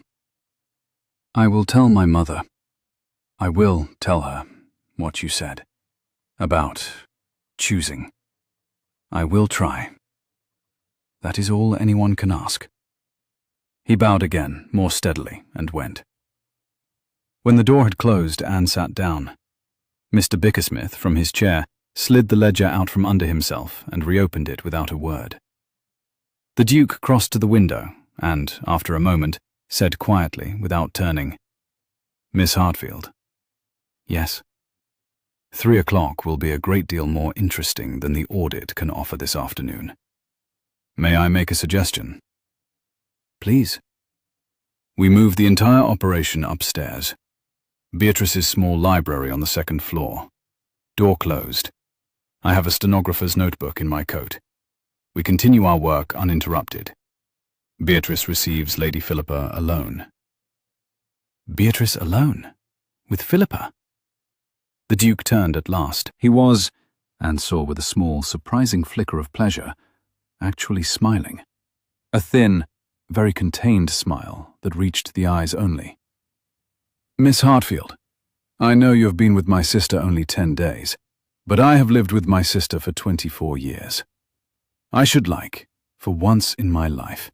I will tell my mother. I will tell her what you said about choosing. I will try. That is all anyone can ask." He bowed again, more steadily, and went. When the door had closed, Anne sat down. Mr. Bickersmith, from his chair, slid the ledger out from under himself and reopened it without a word. The Duke crossed to the window and, after a moment, said quietly, without turning, "Miss Hartfield." "Yes." 3 o'clock will be a great deal more interesting than the audit can offer this afternoon. May I make a suggestion?" "Please." "We move the entire operation upstairs. Beatrice's small library on the 2nd floor. Door closed. I have a stenographer's notebook in my coat. We continue our work uninterrupted. Beatrice receives Lady Philippa alone. Beatrice alone? With Philippa? The Duke turned at last. He was, Anne saw with a small, surprising flicker of pleasure, actually smiling. A thin, very contained smile that reached the eyes only. Miss Hartfield, I know you have been with my sister only 10 days, but I have lived with my sister for 24 years. I should like, for once in my life,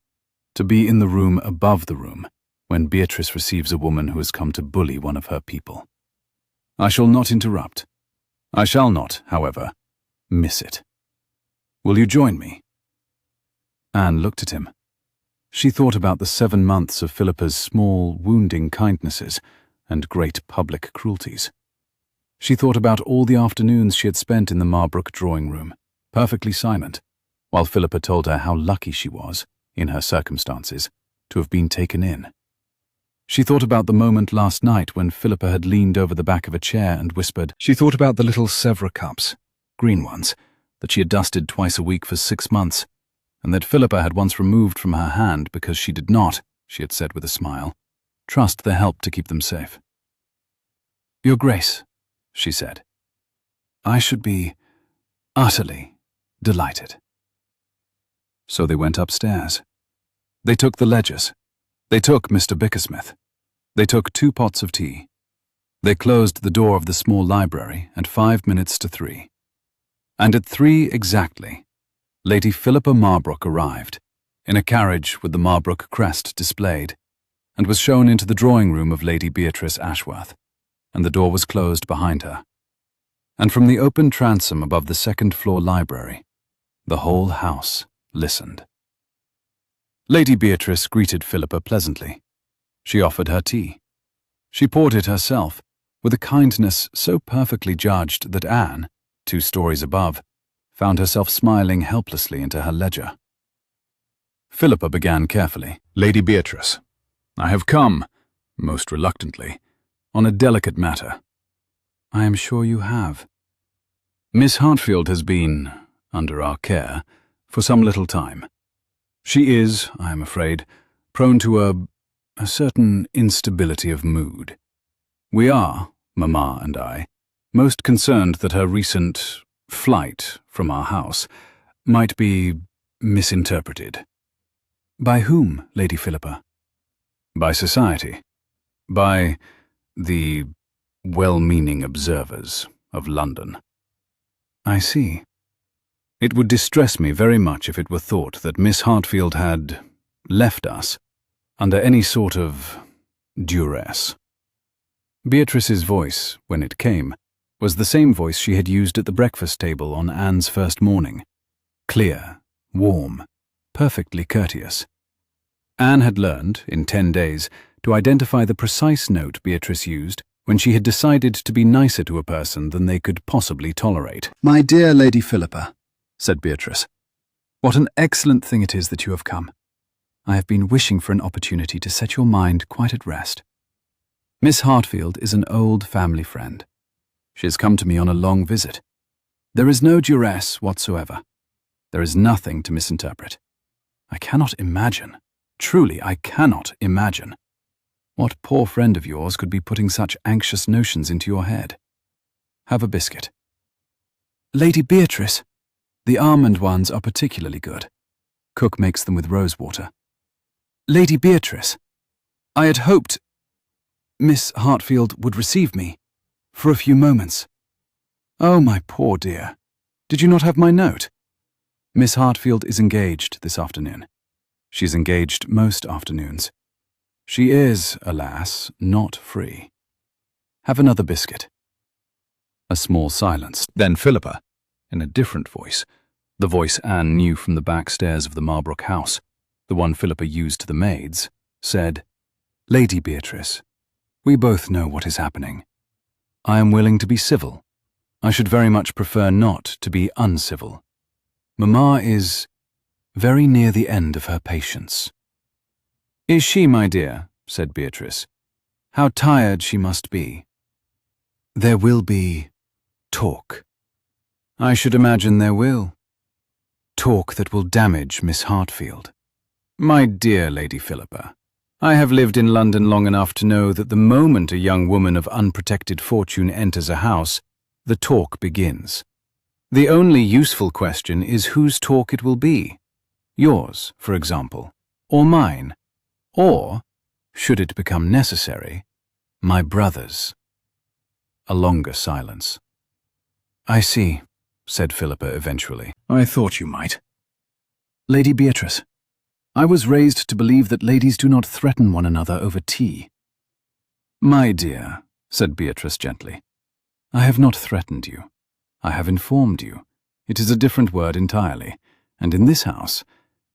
to be in the room above the room when Beatrice receives a woman who has come to bully one of her people. I shall not interrupt. I shall not, however, miss it. Will you join me? Anne looked at him. She thought about the 7 months of Philippa's small, wounding kindnesses and great public cruelties. She thought about all the afternoons she had spent in the Marbrook drawing room, perfectly silent, while Philippa told her how lucky she was, in her circumstances, to have been taken in. She thought about the moment last night when Philippa had leaned over the back of a chair and whispered. She thought about the little Sèvres cups, green ones, that she had dusted twice a week for 6 months, and that Philippa had once removed from her hand because she did not, she had said with a smile, trust their help to keep them safe. Your Grace, she said, I should be utterly delighted. So they went upstairs. They took the ledgers. They took Mr. Bickersmith. They took 2 pots of tea. They closed the door of the small library at 5 minutes to 3. And at 3 exactly, Lady Philippa Marbrook arrived, in a carriage with the Marbrook crest displayed, and was shown into the drawing-room of Lady Beatrice Ashworth, and the door was closed behind her. And from the open transom above the second-floor library, the whole house listened. Lady Beatrice greeted Philippa pleasantly. She offered her tea. She poured it herself, with a kindness so perfectly judged that Anne, 2 stories above, found herself smiling helplessly into her ledger. Philippa began carefully. Lady Beatrice, I have come, most reluctantly, on a delicate matter. I am sure you have. Miss Hartfield has been, under our care, for some little time. She is, I am afraid, prone to a certain instability of mood. We are, Mamma and I, most concerned that her recent flight from our house might be misinterpreted. By whom, Lady Philippa? By society. By the well-meaning observers of London. I see. It would distress me very much if it were thought that Miss Hartfield had left us under any sort of duress. Beatrice's voice, when it came, was the same voice she had used at the breakfast table on Anne's first morning. Clear, warm, perfectly courteous. Anne had learned, in 10 days, to identify the precise note Beatrice used when she had decided to be nicer to a person than they could possibly tolerate. My dear Lady Philippa, said Beatrice, what an excellent thing it is that you have come. I have been wishing for an opportunity to set your mind quite at rest. Miss Hartfield is an old family friend. She has come to me on a long visit. There is no duress whatsoever. There is nothing to misinterpret. I cannot imagine, truly I cannot imagine, what poor friend of yours could be putting such anxious notions into your head. Have a biscuit. Lady Beatrice, the almond ones are particularly good. Cook makes them with rose water. Lady Beatrice, I had hoped Miss Hartfield would receive me for a few moments. Oh, my poor dear, did you not have my note? Miss Hartfield is engaged this afternoon. She is engaged most afternoons. She is, alas, not free. Have another biscuit. A small silence. Then Philippa, in a different voice, the voice Anne knew from the back stairs of the Marbrook house, the one Philippa used to the maids, said, Lady Beatrice, we both know what is happening. I am willing to be civil. I should very much prefer not to be uncivil. Mamma is very near the end of her patience. Is she, my dear? Said Beatrice. How tired she must be. There will be talk. I should imagine there will. Talk that will damage Miss Hartfield. My dear Lady Philippa, I have lived in London long enough to know that the moment a young woman of unprotected fortune enters a house, the talk begins. The only useful question is whose talk it will be. Yours, for example, or mine, or, should it become necessary, my brother's. A longer silence. I see, said Philippa eventually. I thought you might. Lady Beatrice, I was raised to believe that ladies do not threaten one another over tea. My dear, said Beatrice gently, I have not threatened you. I have informed you. It is a different word entirely, and in this house,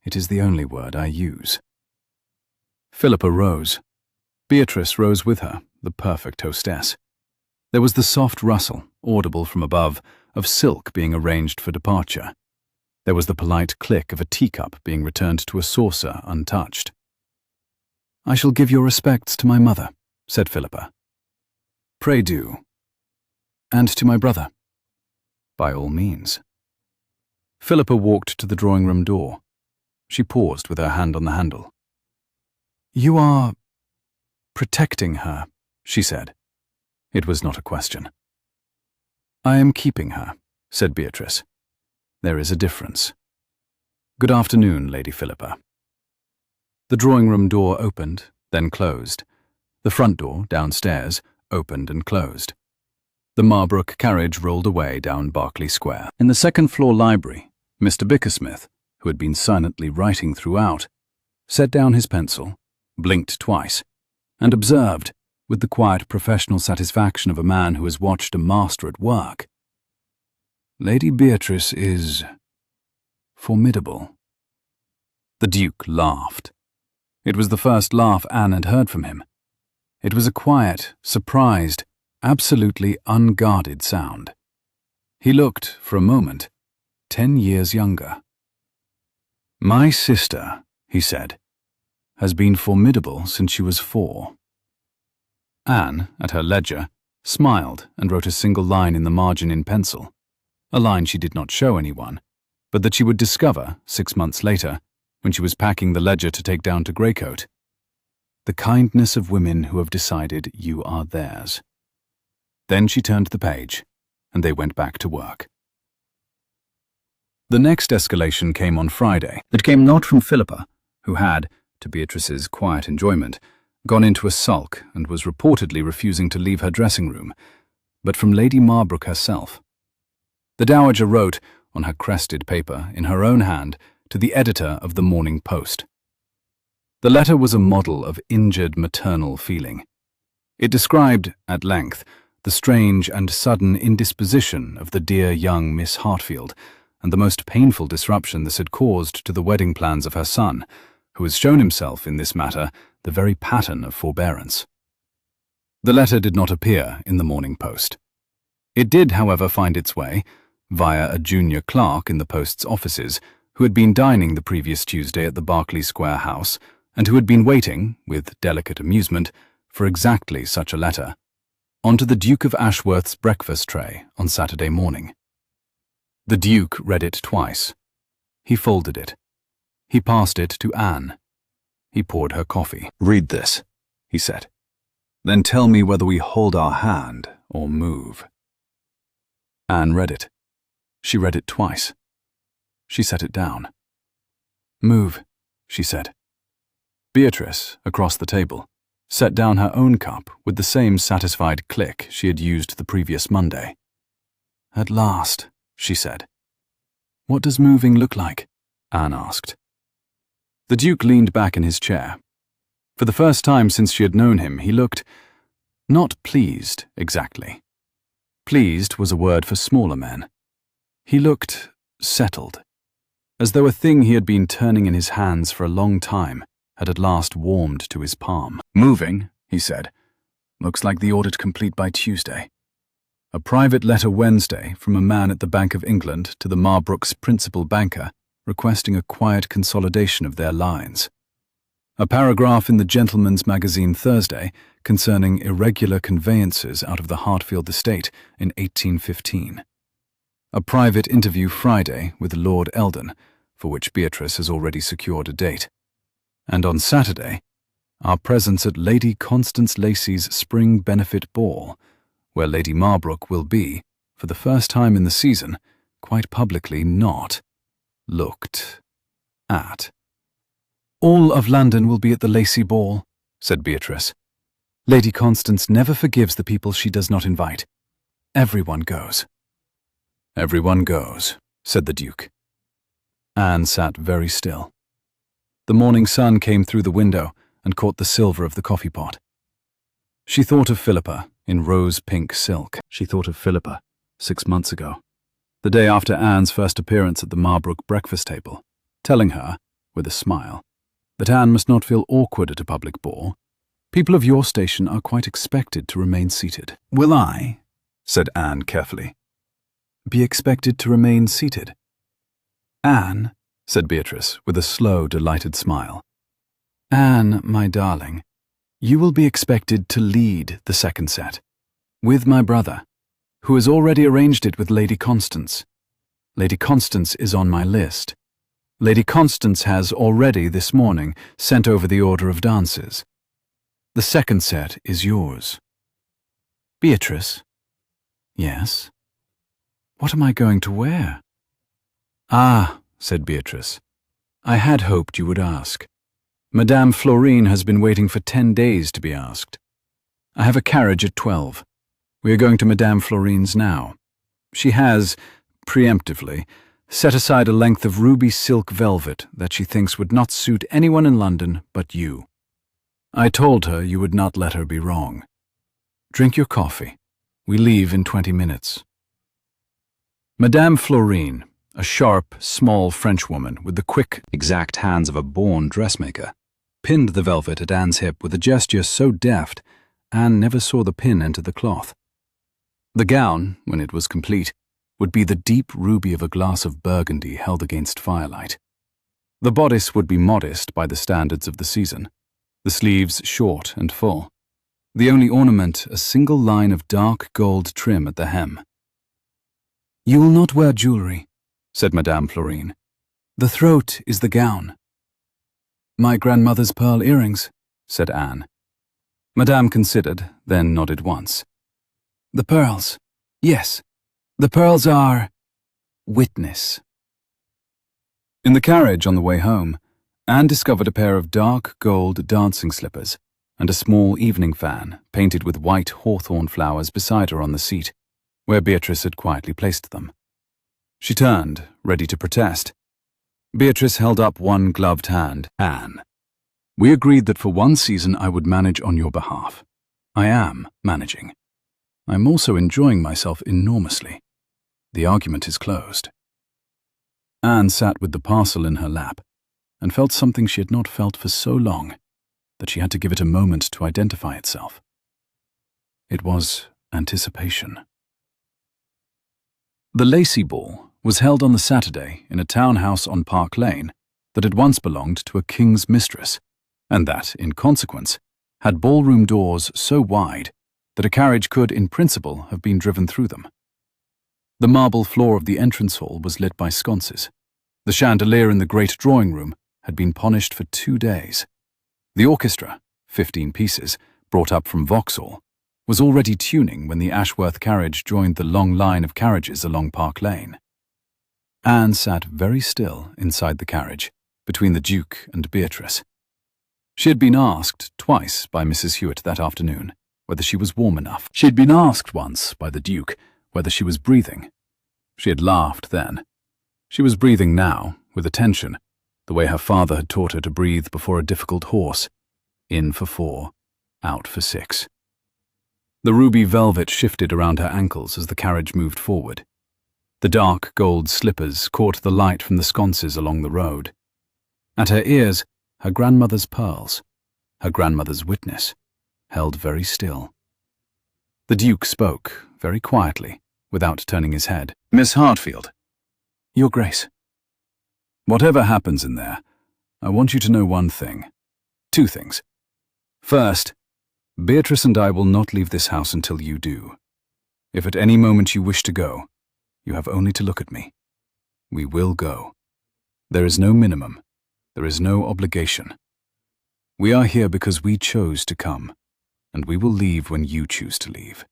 it is the only word I use. Philippa rose. Beatrice rose with her, the perfect hostess. There was the soft rustle, audible from above, of silk being arranged for departure. There was the polite click of a teacup being returned to a saucer untouched. I shall give your respects to my mother, said Philippa. Pray do. And to my brother. By all means. Philippa walked to the drawing-room door. She paused with her hand on the handle. You are protecting her, she said. It was not a question. I am keeping her, said Beatrice. There is a difference. Good afternoon, Lady Philippa. The drawing-room door opened, then closed. The front door, downstairs, opened and closed. The Marbrook carriage rolled away down Berkeley Square. In the second-floor library, Mr. Bickersmith, who had been silently writing throughout, set down his pencil, blinked twice, and observed, with the quiet professional satisfaction of a man who has watched a master at work, Lady Beatrice is formidable. The Duke laughed. It was the first laugh Anne had heard from him. It was a quiet, surprised, absolutely unguarded sound. He looked, for a moment, 10 years younger. My sister, he said, has been formidable since she was 4. Anne, at her ledger, smiled and wrote a single line in the margin in pencil, a line she did not show anyone, but that she would discover 6 months later, when she was packing the ledger to take down to Greycoat. The kindness of women who have decided you are theirs. Then she turned the page, and they went back to work. The next escalation came on Friday. It came not from Philippa, who had, to Beatrice's quiet enjoyment, gone into a sulk and was reportedly refusing to leave her dressing room, but from Lady Marbrook herself. The Dowager wrote, on her crested paper, in her own hand, to the editor of the Morning Post. The letter was a model of injured maternal feeling. It described, at length, the strange and sudden indisposition of the dear young Miss Hartfield, and the most painful disruption this had caused to the wedding plans of her son, who has shown himself in this matter the very pattern of forbearance. The letter did not appear in the Morning Post. It did, however, find its way, via a junior clerk in the Post's offices, who had been dining the previous Tuesday at the Berkeley Square house, and who had been waiting, with delicate amusement, for exactly such a letter, onto the Duke of Ashworth's breakfast tray on Saturday morning. The Duke read it twice. He folded it. He passed it to Anne. He poured her coffee. Read this, he said. Then tell me whether we hold our hand or move. Anne read it. She read it twice. She set it down. Move, she said. Beatrice, across the table, set down her own cup with the same satisfied click she had used the previous Monday. At last, she said. What does moving look like? Anne asked. The Duke leaned back in his chair. For the first time since she had known him, he looked not pleased, exactly. Pleased was a word for smaller men. He looked settled, as though a thing he had been turning in his hands for a long time had at last warmed to his palm. Moving, he said. Looks like the audit complete by Tuesday. A private letter Wednesday from a man at the Bank of England to the Marbrooks' principal banker, requesting a quiet consolidation of their lines. A paragraph in the Gentleman's Magazine Thursday concerning irregular conveyances out of the Hartfield estate in 1815. A private interview Friday with Lord Eldon, for which Beatrice has already secured a date. And on Saturday, our presence at Lady Constance Lacey's Spring Benefit Ball, where Lady Marbrook will be, for the first time in the season, quite publicly not looked at. "All of London will be at the Lacey Ball," said Beatrice. "Lady Constance never forgives the people she does not invite. Everyone goes." "Everyone goes," said the Duke. Anne sat very still. The morning sun came through the window and caught the silver of the coffee pot. She thought of Philippa in rose-pink silk. She thought of Philippa 6 months ago, the day after Anne's first appearance at the Marbrook breakfast table, telling her, with a smile, that Anne must not feel awkward at a public ball. "People of your station are quite expected to remain seated." "Will I," said Anne carefully, "be expected to remain seated?" "Anne," said Beatrice with a slow, delighted smile. "Anne, my darling, you will be expected to lead the second set, with my brother, who has already arranged it with Lady Constance. Lady Constance is on my list. Lady Constance has already this morning sent over the order of dances. The second set is yours." "Beatrice?" "Yes?" "What am I going to wear?" "Ah," said Beatrice, "I had hoped you would ask. Madame Florine has been waiting for 10 days to be asked. I have a carriage at 12. We are going to Madame Florine's now. She has, preemptively, set aside a length of ruby silk velvet that she thinks would not suit anyone in London but you. I told her you would not let her be wrong. Drink your coffee. We leave in 20 minutes. Madame Florine, a sharp, small Frenchwoman with the quick, exact hands of a born dressmaker, pinned the velvet at Anne's hip with a gesture so deft, Anne never saw the pin enter the cloth. The gown, when it was complete, would be the deep ruby of a glass of Burgundy held against firelight. The bodice would be modest by the standards of the season, the sleeves short and full, the only ornament a single line of dark gold trim at the hem. "You will not wear jewellery," said Madame Florine. "The throat is the gown." "My grandmother's pearl earrings," said Anne. Madame considered, then nodded once. "The pearls, yes. The pearls are witness." In the carriage on the way home, Anne discovered a pair of dark gold dancing slippers and a small evening fan painted with white hawthorn flowers beside her on the seat, where Beatrice had quietly placed them. She turned, ready to protest. Beatrice held up one gloved hand. "Anne, we agreed that for one season I would manage on your behalf. I am managing. I'm also enjoying myself enormously. The argument is closed." Anne sat with the parcel in her lap and felt something she had not felt for so long that she had to give it a moment to identify itself. It was anticipation. The Lacey Ball was held on the Saturday in a townhouse on Park Lane that had once belonged to a king's mistress, and that, in consequence, had ballroom doors so wide that a carriage could, in principle, have been driven through them. The marble floor of the entrance hall was lit by sconces. The chandelier in the great drawing room had been polished for 2 days. The orchestra, 15 pieces, brought up from Vauxhall, was already tuning when the Ashworth carriage joined the long line of carriages along Park Lane. Anne sat very still inside the carriage, between the Duke and Beatrice. She had been asked twice by Mrs. Hewitt that afternoon whether she was warm enough. She had been asked once by the Duke whether she was breathing. She had laughed then. She was breathing now, with attention, the way her father had taught her to breathe before a difficult horse. In for 4, out for 6. The ruby velvet shifted around her ankles as the carriage moved forward. The dark gold slippers caught the light from the sconces along the road. At her ears, her grandmother's pearls, her grandmother's witness, held very still. The Duke spoke, very quietly, without turning his head. "Miss Hartfield." "Your Grace." "Whatever happens in there, I want you to know one thing. 2 things. First, Beatrice and I will not leave this house until you do. If at any moment you wish to go, you have only to look at me. We will go. There is no minimum. There is no obligation. We are here because we chose to come, and we will leave when you choose to leave.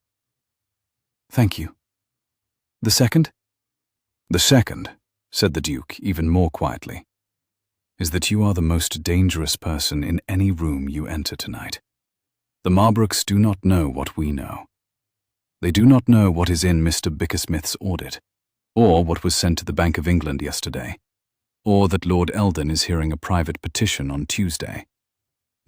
Thank you. The second? The second, said the Duke even more quietly, is that you are the most dangerous person in any room you enter tonight. The Marbrooks do not know what we know. They do not know what is in Mr. Bickersmith's audit, or what was sent to the Bank of England yesterday, or that Lord Eldon is hearing a private petition on Tuesday.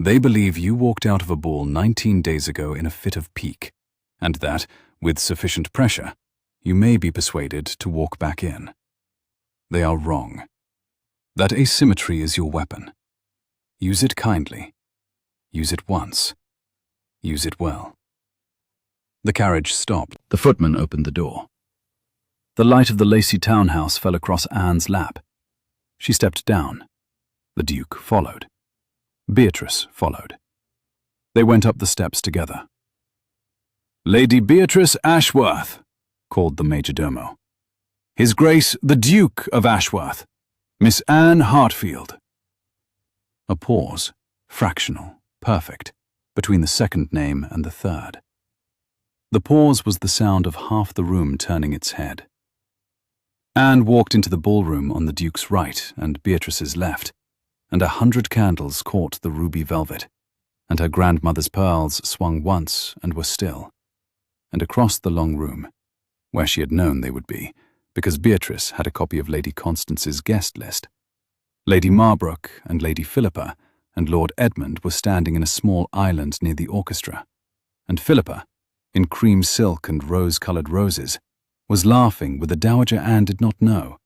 They believe you walked out of a ball 19 days ago in a fit of pique, and that, with sufficient pressure, you may be persuaded to walk back in. They are wrong. That asymmetry is your weapon. Use it kindly. Use it once. Use it well. The carriage stopped. The footman opened the door. The light of the Lacey townhouse fell across Anne's lap. She stepped down. The Duke followed. Beatrice followed. They went up the steps together. "Lady Beatrice Ashworth," called the majordomo. "His Grace the Duke of Ashworth, Miss Anne Hartfield." A pause, fractional, perfect, between the second name and the third. The pause was the sound of half the room turning its head. Anne walked into the ballroom on the Duke's right and Beatrice's left, and 100 candles caught the ruby velvet, and her grandmother's pearls swung once and were still. And across the long room, where she had known they would be, because Beatrice had a copy of Lady Constance's guest list, Lady Marbrook and Lady Philippa and Lord Edmund were standing in a small island near the orchestra, and Philippa, in cream silk and rose-coloured roses, was laughing with a dowager Anne did not know,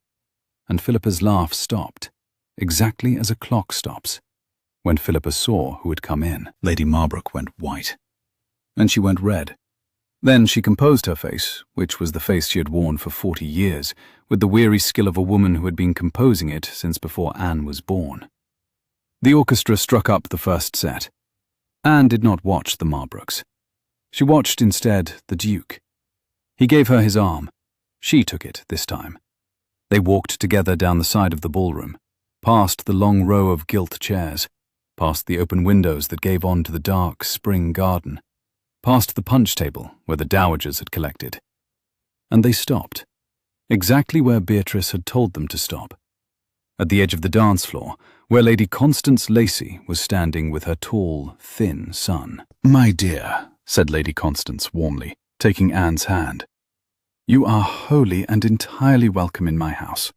and Philippa's laugh stopped, exactly as a clock stops, when Philippa saw who had come in. Lady Marbrook went white, and she went red. Then she composed her face, which was the face she had worn for 40 years, with the weary skill of a woman who had been composing it since before Anne was born. The orchestra struck up the first set. Anne did not watch the Marbrooks. She watched instead the Duke. He gave her his arm. She took it this time. They walked together down the side of the ballroom, past the long row of gilt chairs, past the open windows that gave on to the dark spring garden, past the punch table where the dowagers had collected. And they stopped, exactly where Beatrice had told them to stop, at the edge of the dance floor, where Lady Constance Lacey was standing with her tall, thin son. "My dear," said Lady Constance warmly, taking Anne's hand, "you are wholly and entirely welcome in my house.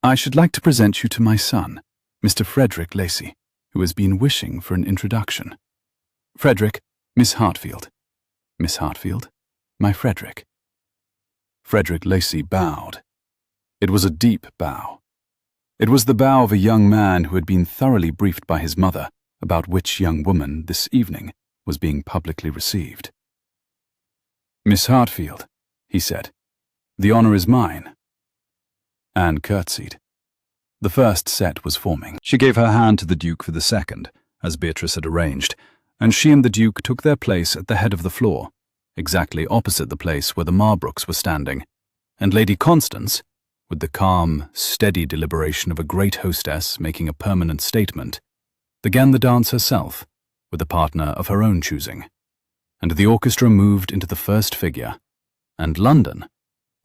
I should like to present you to my son, Mr. Frederick Lacey, who has been wishing for an introduction. Frederick, Miss Hartfield. Miss Hartfield, my Frederick." Frederick Lacey bowed. It was a deep bow. It was the bow of a young man who had been thoroughly briefed by his mother about which young woman this evening was being publicly received. "Miss Hartfield," he said, "the honour is mine." Anne curtsied. The first set was forming. She gave her hand to the Duke for the second, as Beatrice had arranged, and she and the Duke took their place at the head of the floor, exactly opposite the place where the Marbrooks were standing, and Lady Constance, with the calm, steady deliberation of a great hostess making a permanent statement, began the dance herself, with a partner of her own choosing, and the orchestra moved into the first figure, and London,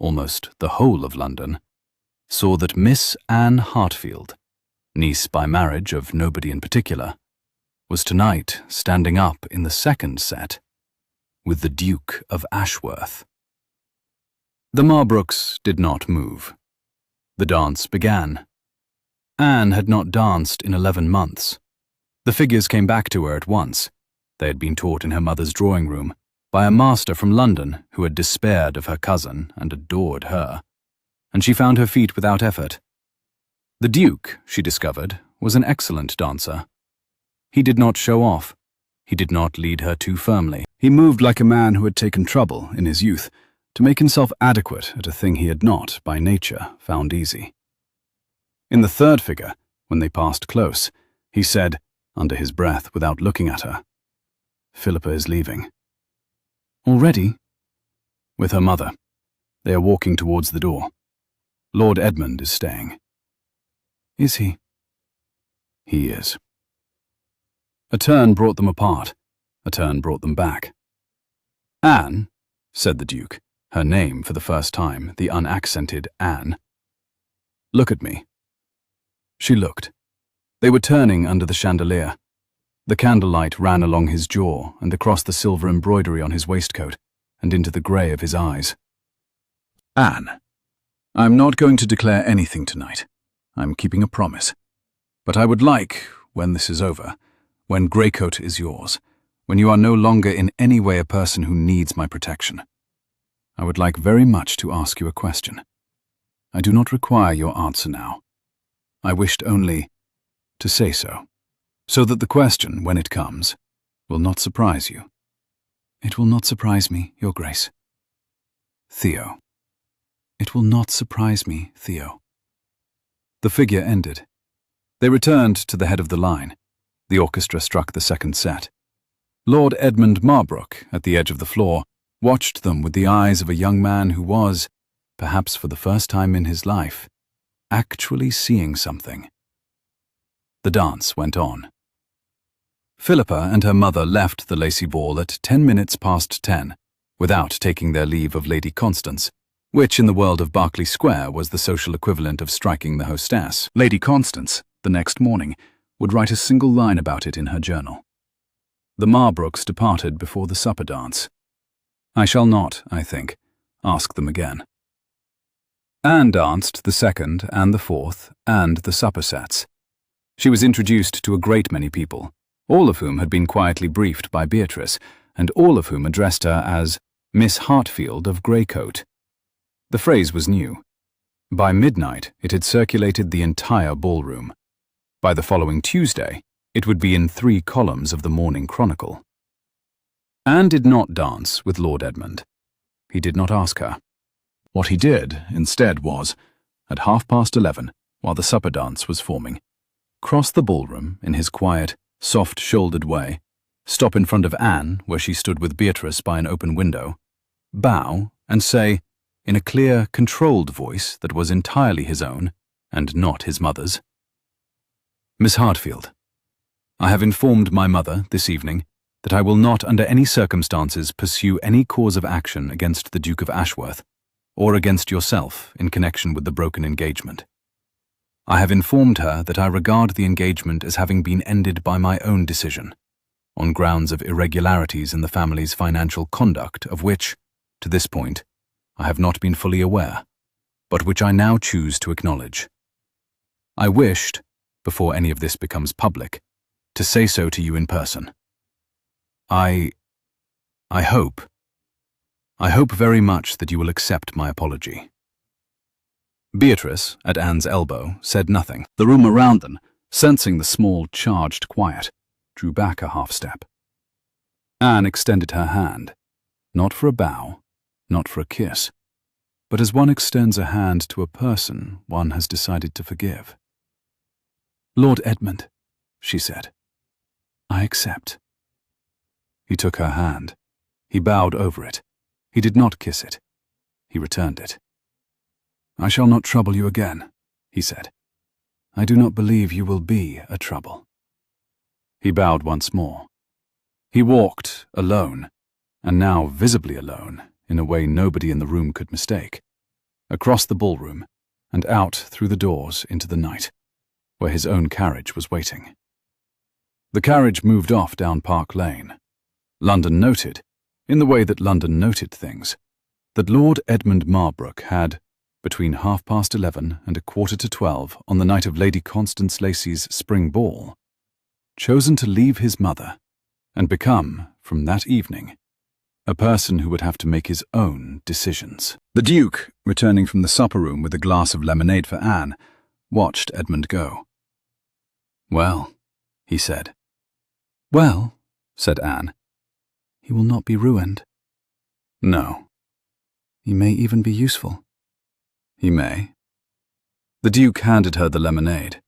almost the whole of London, saw that Miss Anne Hartfield, niece by marriage of nobody in particular, was tonight standing up in the second set with the Duke of Ashworth. The Marbrooks did not move. The dance began. Anne had not danced in 11 months. The figures came back to her at once. They had been taught in her mother's drawing room by a master from London who had despaired of her cousin and adored her, and she found her feet without effort. The Duke, she discovered, was an excellent dancer. He did not show off. He did not lead her too firmly. He moved like a man who had taken trouble in his youth to make himself adequate at a thing he had not, by nature, found easy. In the third figure, when they passed close, he said, under his breath without looking at her, "Philippa is leaving." "Already?" "With her mother. They are walking towards the door. Lord Edmund is staying." "Is he?" "He is." A turn brought them apart. A turn brought them back. "Anne," said the Duke, her name for the first time, the unaccented Anne. "Look at me." She looked. They were turning under the chandelier. The candlelight ran along his jaw and across the silver embroidery on his waistcoat and into the grey of his eyes. "Anne, I'm not going to declare anything tonight. I'm keeping a promise. But I would like, when this is over, when Greycoat is yours, when you are no longer in any way a person who needs my protection, I would like very much to ask you a question. I do not require your answer now. I wished only to say so that the question, when it comes, will not surprise you." "It will not surprise me, Your Grace." "Theo." "It will not surprise me, Theo." The figure ended. They returned to the head of the line. The orchestra struck the second set. Lord Edmund Marbrook, at the edge of the floor, watched them with the eyes of a young man who was, perhaps for the first time in his life, actually seeing something. The dance went on. Philippa and her mother left the Lacy ball at 10 minutes past 10, without taking their leave of Lady Constance, which in the world of Berkeley Square was the social equivalent of striking the hostess. Lady Constance, the next morning, would write a single line about it in her journal. The Marbrooks departed before the supper dance. I shall not, I think, ask them again. Anne danced the second and the fourth and the supper sets. She was introduced to a great many people, all of whom had been quietly briefed by Beatrice, and all of whom addressed her as Miss Hartfield of Greycoat. The phrase was new. By midnight, it had circulated the entire ballroom. By the following Tuesday, it would be in 3 columns of the Morning Chronicle. Anne did not dance with Lord Edmund. He did not ask her. What he did, instead, was, at 11:30, while the supper dance was forming, cross the ballroom in his quiet, soft-shouldered way, stop in front of Anne where she stood with Beatrice by an open window, bow, and say, in a clear, controlled voice that was entirely his own and not his mother's, "Miss Hartfield, I have informed my mother this evening that I will not under any circumstances pursue any cause of action against the Duke of Ashworth or against yourself in connection with the broken engagement. I have informed her that I regard the engagement as having been ended by my own decision, on grounds of irregularities in the family's financial conduct of which, to this point, I have not been fully aware, but which I now choose to acknowledge. I wished, before any of this becomes public, to say so to you in person. I hope very much that you will accept my apology." Beatrice, at Anne's elbow, said nothing. The room around them, sensing the small, charged quiet, drew back a half-step. Anne extended her hand, not for a bow, not for a kiss, but as one extends a hand to a person one has decided to forgive. "Lord Edmund," she said, "I accept." He took her hand. He bowed over it. He did not kiss it. He returned it. "I shall not trouble you again," he said. "I do not believe you will be a trouble." He bowed once more. He walked, alone, and now visibly alone, in a way nobody in the room could mistake, across the ballroom and out through the doors into the night, where his own carriage was waiting. The carriage moved off down Park Lane. London noted, in the way that London noted things, that Lord Edmund Marbrook had, between 11:30 and 11:45 on the night of Lady Constance Lacy's spring ball, chosen to leave his mother and become, from that evening, a person who would have to make his own decisions. The Duke, returning from the supper room with a glass of lemonade for Anne, watched Edmund go. "Well," he said. "Well," said Anne, "he will not be ruined." "No." "He may even be useful." "He may." The Duke handed her the lemonade.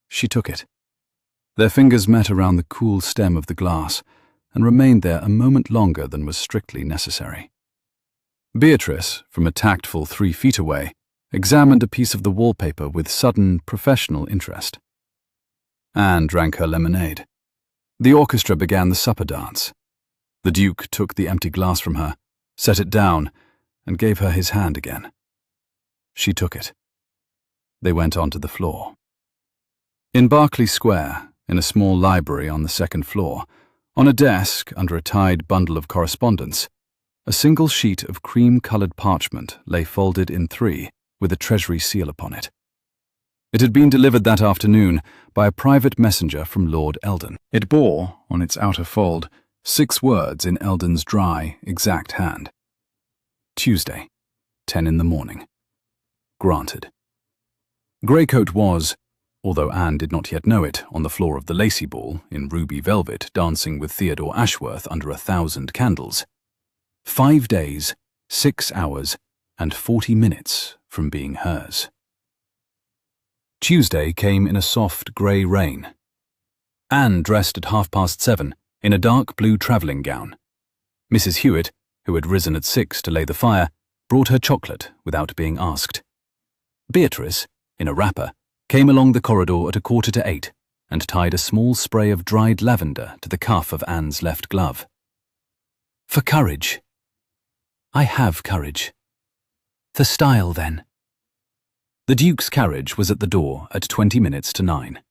She took it. Their fingers met around the cool stem of the glass and remained there a moment longer than was strictly necessary. Beatrice, from a tactful 3 feet away, examined a piece of the wallpaper with sudden professional interest. Anne drank her lemonade. The orchestra began the supper dance. The Duke took the empty glass from her, set it down, and gave her his hand again. She took it. They went on to the floor. In Berkeley Square, in a small library on the second floor, on a desk under a tied bundle of correspondence, a single sheet of cream-coloured parchment lay folded in three with a Treasury seal upon it. It had been delivered that afternoon by a private messenger from Lord Eldon. It bore, on its outer fold, 6 words in Eldon's dry, exact hand. Tuesday, 10 in the morning. Granted. Greycoat was, although Anne did not yet know it, on the floor of the Lacey Ball, in ruby velvet, dancing with Theodore Ashworth under 1,000 candles. 5 days, 6 hours, and 40 minutes from being hers. Tuesday came in a soft grey rain. Anne dressed at 7:30 in a dark blue travelling gown. Mrs. Hewitt, who had risen at 6 to lay the fire, brought her chocolate without being asked. Beatrice, in a wrapper, came along the corridor at 7:45 and tied a small spray of dried lavender to the cuff of Anne's left glove. For courage. I have courage. For style, then. The Duke's carriage was at the door at 20 minutes to 9.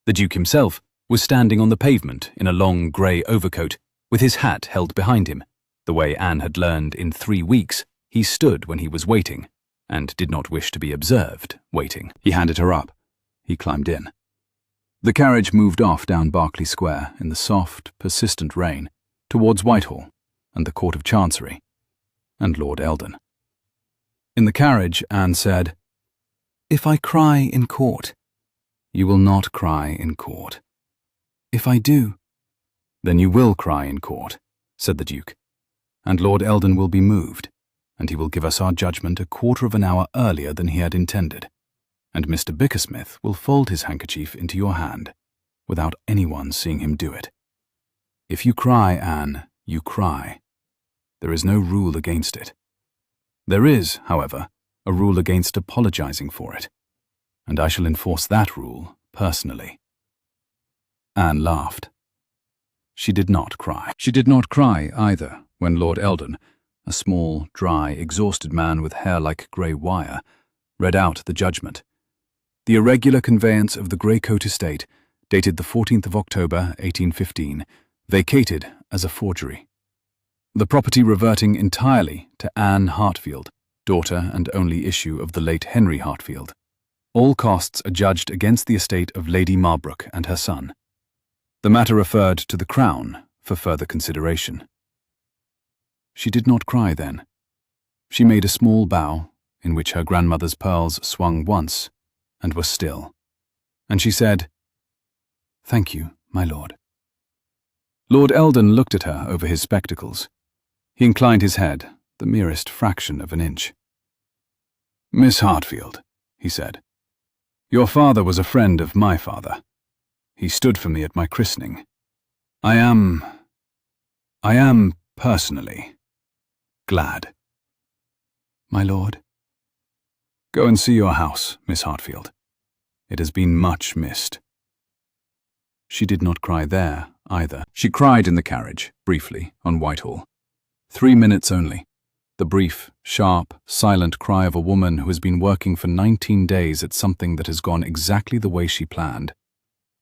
The Duke himself was standing on the pavement in a long grey overcoat, with his hat held behind him, the way Anne had learned in 3 weeks he stood when he was waiting, and did not wish to be observed waiting. He handed her up. He climbed in. The carriage moved off down Berkeley Square in the soft, persistent rain, towards Whitehall and the Court of Chancery, and Lord Eldon. In the carriage, Anne said, "If I cry in court." "You will not cry in court." "If I do." "Then you will cry in court," said the Duke, "and Lord Eldon will be moved, and he will give us our judgment 1/4 of an hour earlier than he had intended, and Mr. Bickersmith will fold his handkerchief into your hand, without anyone seeing him do it. If you cry, Anne, you cry. There is no rule against it. There is, however, a rule against apologizing for it, and I shall enforce that rule personally." Anne laughed. She did not cry. She did not cry, either, when Lord Eldon, a small, dry, exhausted man with hair like grey wire, read out the judgment. The irregular conveyance of the Greycoat estate, dated the 14th of October, 1815, vacated as a forgery. The property reverting entirely to Anne Hartfield, daughter and only issue of the late Henry Hartfield. All costs adjudged against the estate of Lady Marbrook and her son. The matter referred to the Crown for further consideration. She did not cry then. She made a small bow, in which her grandmother's pearls swung once, and were still, and she said, "Thank you, my lord." Lord Eldon looked at her over his spectacles. He inclined his head, the merest fraction of an inch. "Miss Hartfield," he said, "your father was a friend of my father. He stood for me at my christening. I am, personally, glad." "My lord." "Go and see your house, Miss Hartfield. It has been much missed." She did not cry there, either. She cried in the carriage, briefly, on Whitehall. 3 minutes only. The brief, sharp, silent cry of a woman who has been working for 19 days at something that has gone exactly the way she planned,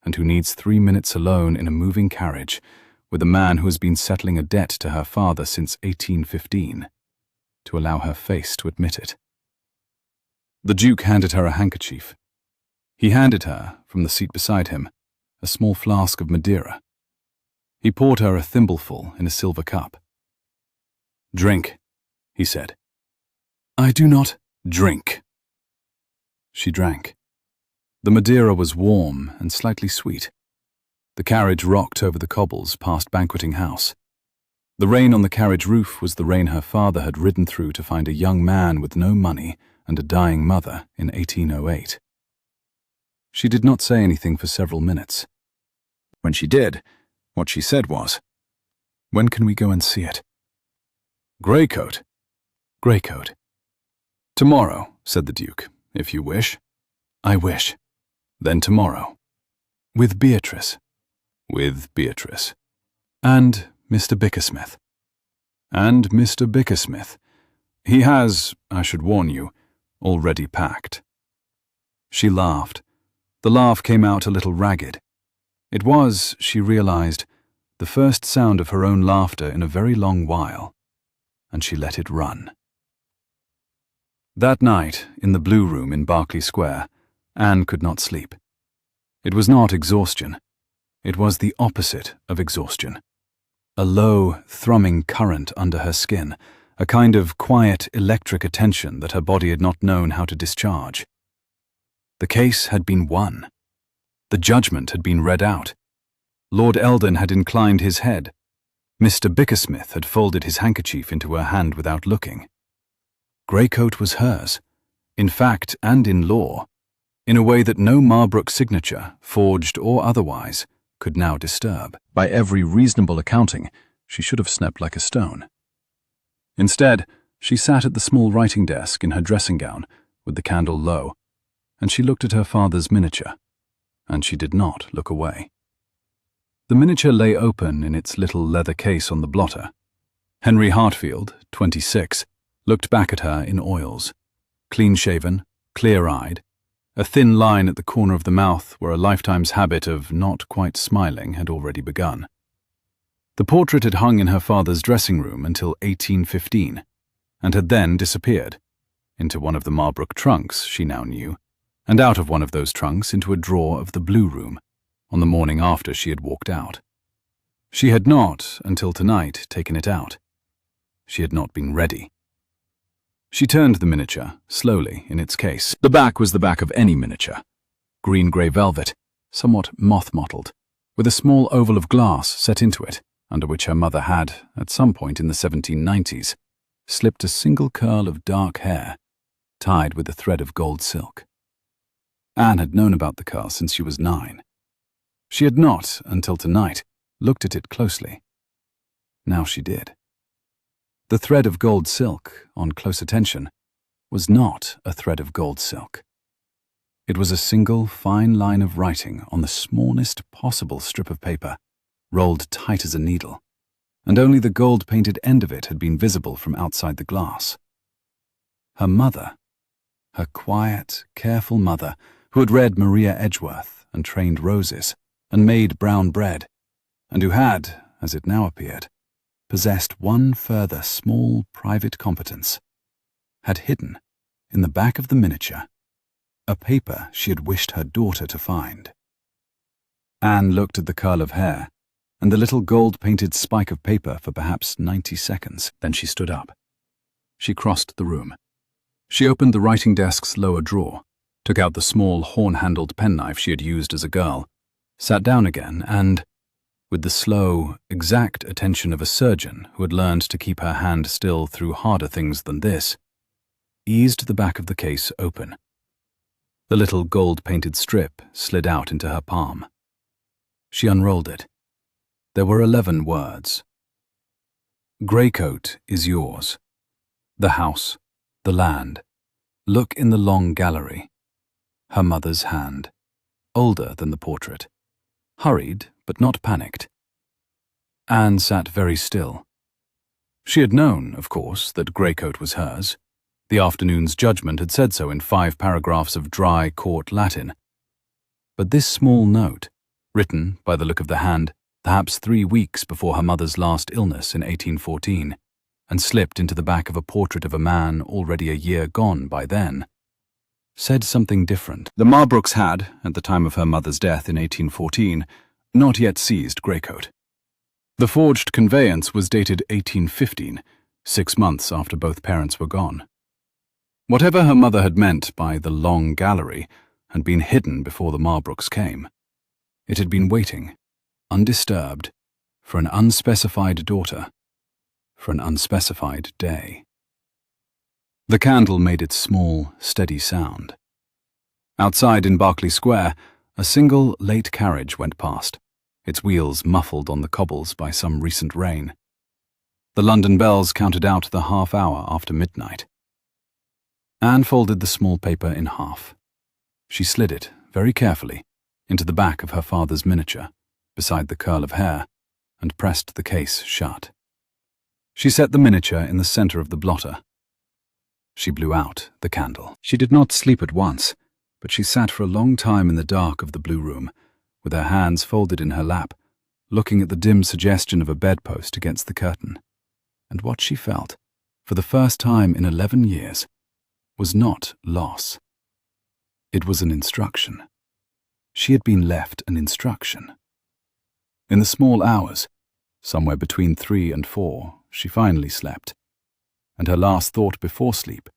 and who needs 3 minutes alone in a moving carriage with a man who has been settling a debt to her father since 1815, to allow her face to admit it. The Duke handed her a handkerchief. He handed her, from the seat beside him, a small flask of Madeira. He poured her a thimbleful in a silver cup. "Drink," he said. "I do not drink." She drank. The Madeira was warm and slightly sweet. The carriage rocked over the cobbles past Banqueting House. The rain on the carriage roof was the rain her father had ridden through to find a young man with no money and a dying mother in 1808. She did not say anything for several minutes. When she did, what she said was, "When can we go and see it?" "Greycoat." "Greycoat." "Tomorrow," said the Duke, "if you wish." "I wish." "Then tomorrow." "With Beatrice." with Beatrice. And Mr. Bickersmith. And Mr. Bickersmith. He has, I should warn you, already packed. She laughed. The laugh came out a little ragged. It was, she realized, the first sound of her own laughter in a very long while, and she let it run. That night, in the Blue Room in Berkeley Square, Anne could not sleep. It was not exhaustion. It was the opposite of exhaustion. A low, thrumming current under her skin, a kind of quiet electric attention that her body had not known how to discharge. The case had been won. The judgment had been read out. Lord Eldon had inclined his head. Mr. Bickersmith had folded his handkerchief into her hand without looking. Greycoat was hers, in fact and in law, in a way that no Marbrook signature, forged or otherwise, could now disturb. By every reasonable accounting, she should have slept like a stone. Instead, she sat at the small writing desk in her dressing gown, with the candle low, and she looked at her father's miniature, and she did not look away. The miniature lay open in its little leather case on the blotter. Henry Hartfield, 26, looked back at her in oils, clean-shaven, clear-eyed, a thin line at the corner of the mouth where a lifetime's habit of not quite smiling had already begun. The portrait had hung in her father's dressing room until 1815, and had then disappeared, into one of the Marbrook trunks, she now knew, and out of one of those trunks into a drawer of the Blue Room, on the morning after she had walked out. She had not, until tonight, taken it out. She had not been ready. She turned the miniature, slowly, in its case. The back was the back of any miniature. Green-grey velvet, somewhat moth-mottled, with a small oval of glass set into it, under which her mother had, at some point in the 1790s, slipped a single curl of dark hair, tied with a thread of gold silk. Anne had known about the curl since she was 9. She had not, until tonight, looked at it closely. Now she did. The thread of gold silk, on close attention, was not a thread of gold silk. It was a single fine line of writing on the smallest possible strip of paper, rolled tight as a needle, and only the gold-painted end of it had been visible from outside the glass. Her mother, her quiet, careful mother, who had read Maria Edgeworth and trained roses and made brown bread, and who had, as it now appeared, possessed one further small private competence, had hidden, in the back of the miniature, a paper she had wished her daughter to find. Anne looked at the curl of hair and the little gold-painted spike of paper for perhaps 90 seconds. Then she stood up. She crossed the room. She opened the writing desk's lower drawer, took out the small horn-handled penknife she had used as a girl, sat down again and, with the slow, exact attention of a surgeon who had learned to keep her hand still through harder things than this, eased the back of the case open. The little gold-painted strip slid out into her palm. She unrolled it. There were 11 words. Greycoat is yours. The house, the land. Look in the long gallery. Her mother's hand, older than the portrait. Hurried, but not panicked. Anne sat very still. She had known, of course, that Greycoat was hers. The afternoon's judgment had said so in 5 paragraphs of dry court Latin. But this small note, written, by the look of the hand, perhaps 3 weeks before her mother's last illness in 1814, and slipped into the back of a portrait of a man already a year gone by then, said something different. The Marbrooks had, at the time of her mother's death in 1814, not yet seized Greycoat. The forged conveyance was dated 1815, 6 months after both parents were gone. Whatever her mother had meant by the long gallery had been hidden before the Marbrooks came. It had been waiting, undisturbed, for an unspecified daughter, for an unspecified day. The candle made its small, steady sound. Outside in Berkeley Square, a single late carriage went past, its wheels muffled on the cobbles by some recent rain. The London bells counted out the half-hour after midnight. Anne folded the small paper in half. She slid it, very carefully, into the back of her father's miniature, beside the curl of hair, and pressed the case shut. She set the miniature in the center of the blotter. She blew out the candle. She did not sleep at once, but she sat for a long time in the dark of the blue room, with her hands folded in her lap, looking at the dim suggestion of a bedpost against the curtain. And what she felt, for the first time in 11 years, was not loss. It was an instruction. She had been left an instruction. In the small hours, somewhere between 3 and 4, she finally slept, and her last thought before sleep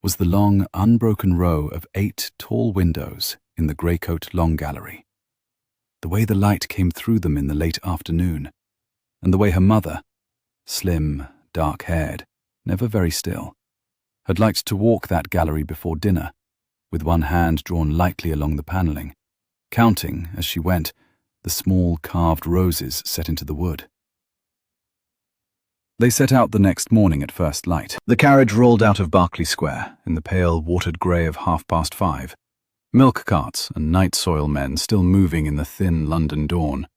was the long, unbroken row of 8 tall windows in the Greycoat Long Gallery, the way the light came through them in the late afternoon, and the way her mother, slim, dark-haired, never very still, had liked to walk that gallery before dinner, with one hand drawn lightly along the panelling, counting, as she went, the small carved roses set into the wood. They set out the next morning at first light. The carriage rolled out of Berkeley Square in the pale, watered grey of 5:30, milk carts and night soil men still moving in the thin London dawn,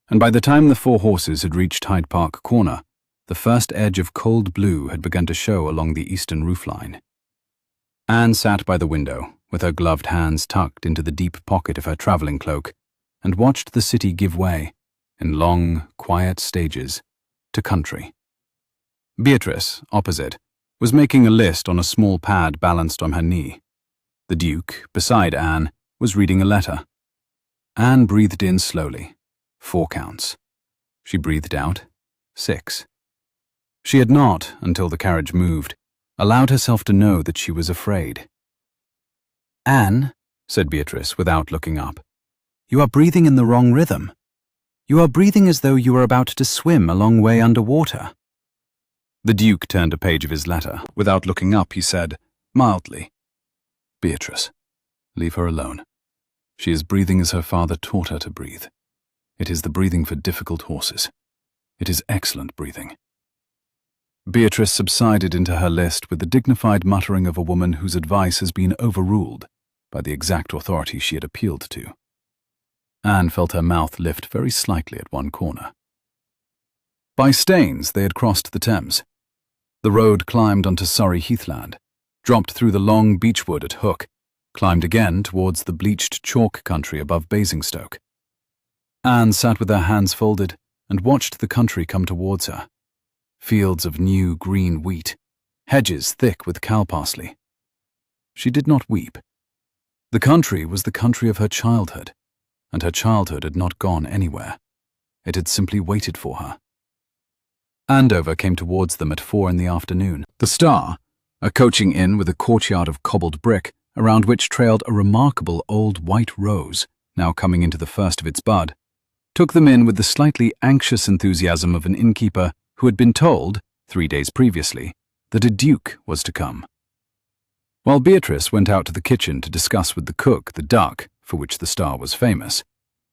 and by the time the 4 horses had reached Hyde Park Corner, the first edge of cold blue had begun to show along the eastern roofline. Anne sat by the window, with her gloved hands tucked into the deep pocket of her travelling cloak, and watched the city give way, in long, quiet stages, to country. Beatrice, opposite, was making a list on a small pad balanced on her knee. The Duke, beside Anne, was reading a letter. Anne breathed in slowly, 4 counts. She breathed out, 6. She had not, until the carriage moved, allowed herself to know that she was afraid. "Anne," said Beatrice without looking up, "you are breathing in the wrong rhythm. You are breathing as though you were about to swim a long way underwater." The Duke turned a page of his letter. Without looking up, he said, mildly, "Beatrice, leave her alone. She is breathing as her father taught her to breathe. It is the breathing for difficult horses. It is excellent breathing." Beatrice subsided into her list with the dignified muttering of a woman whose advice has been overruled by the exact authority she had appealed to. Anne felt her mouth lift very slightly at one corner. By Staines they had crossed the Thames. The road climbed onto Surrey heathland, dropped through the long beechwood at Hook, climbed again towards the bleached chalk country above Basingstoke. Anne sat with her hands folded and watched the country come towards her. Fields of new green wheat, hedges thick with cowparsley. She did not weep. The country was the country of her childhood, and her childhood had not gone anywhere. It had simply waited for her. Andover came towards them at 4 in the afternoon. The Star, a coaching inn with a courtyard of cobbled brick, around which trailed a remarkable old white rose, now coming into the first of its bud, took them in with the slightly anxious enthusiasm of an innkeeper who had been told, 3 days previously, that a duke was to come. While Beatrice went out to the kitchen to discuss with the cook the duck for which the Star was famous,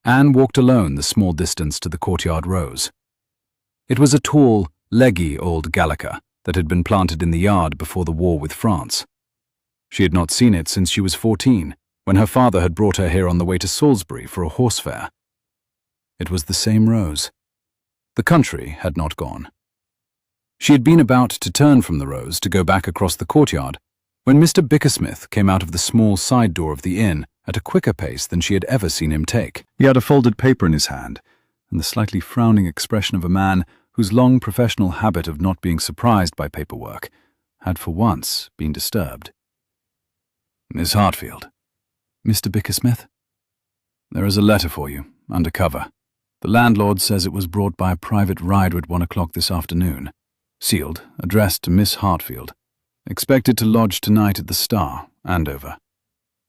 Anne walked alone the small distance to the courtyard rose. It was a tall, leggy old Gallica that had been planted in the yard before the war with France. She had not seen it since she was 14, when her father had brought her here on the way to Salisbury for a horse fair. It was the same rose. The country had not gone. She had been about to turn from the rose to go back across the courtyard when Mr. Bickersmith came out of the small side door of the inn at a quicker pace than she had ever seen him take. He had a folded paper in his hand, and the slightly frowning expression of a man whose long professional habit of not being surprised by paperwork had for once been disturbed. "Miss Hartfield." "Mr. Bickersmith?" "There is a letter for you, under cover. The landlord says it was brought by a private rider at 1 o'clock this afternoon. Sealed, addressed to Miss Hartfield. Expected to lodge tonight at the Star, Andover.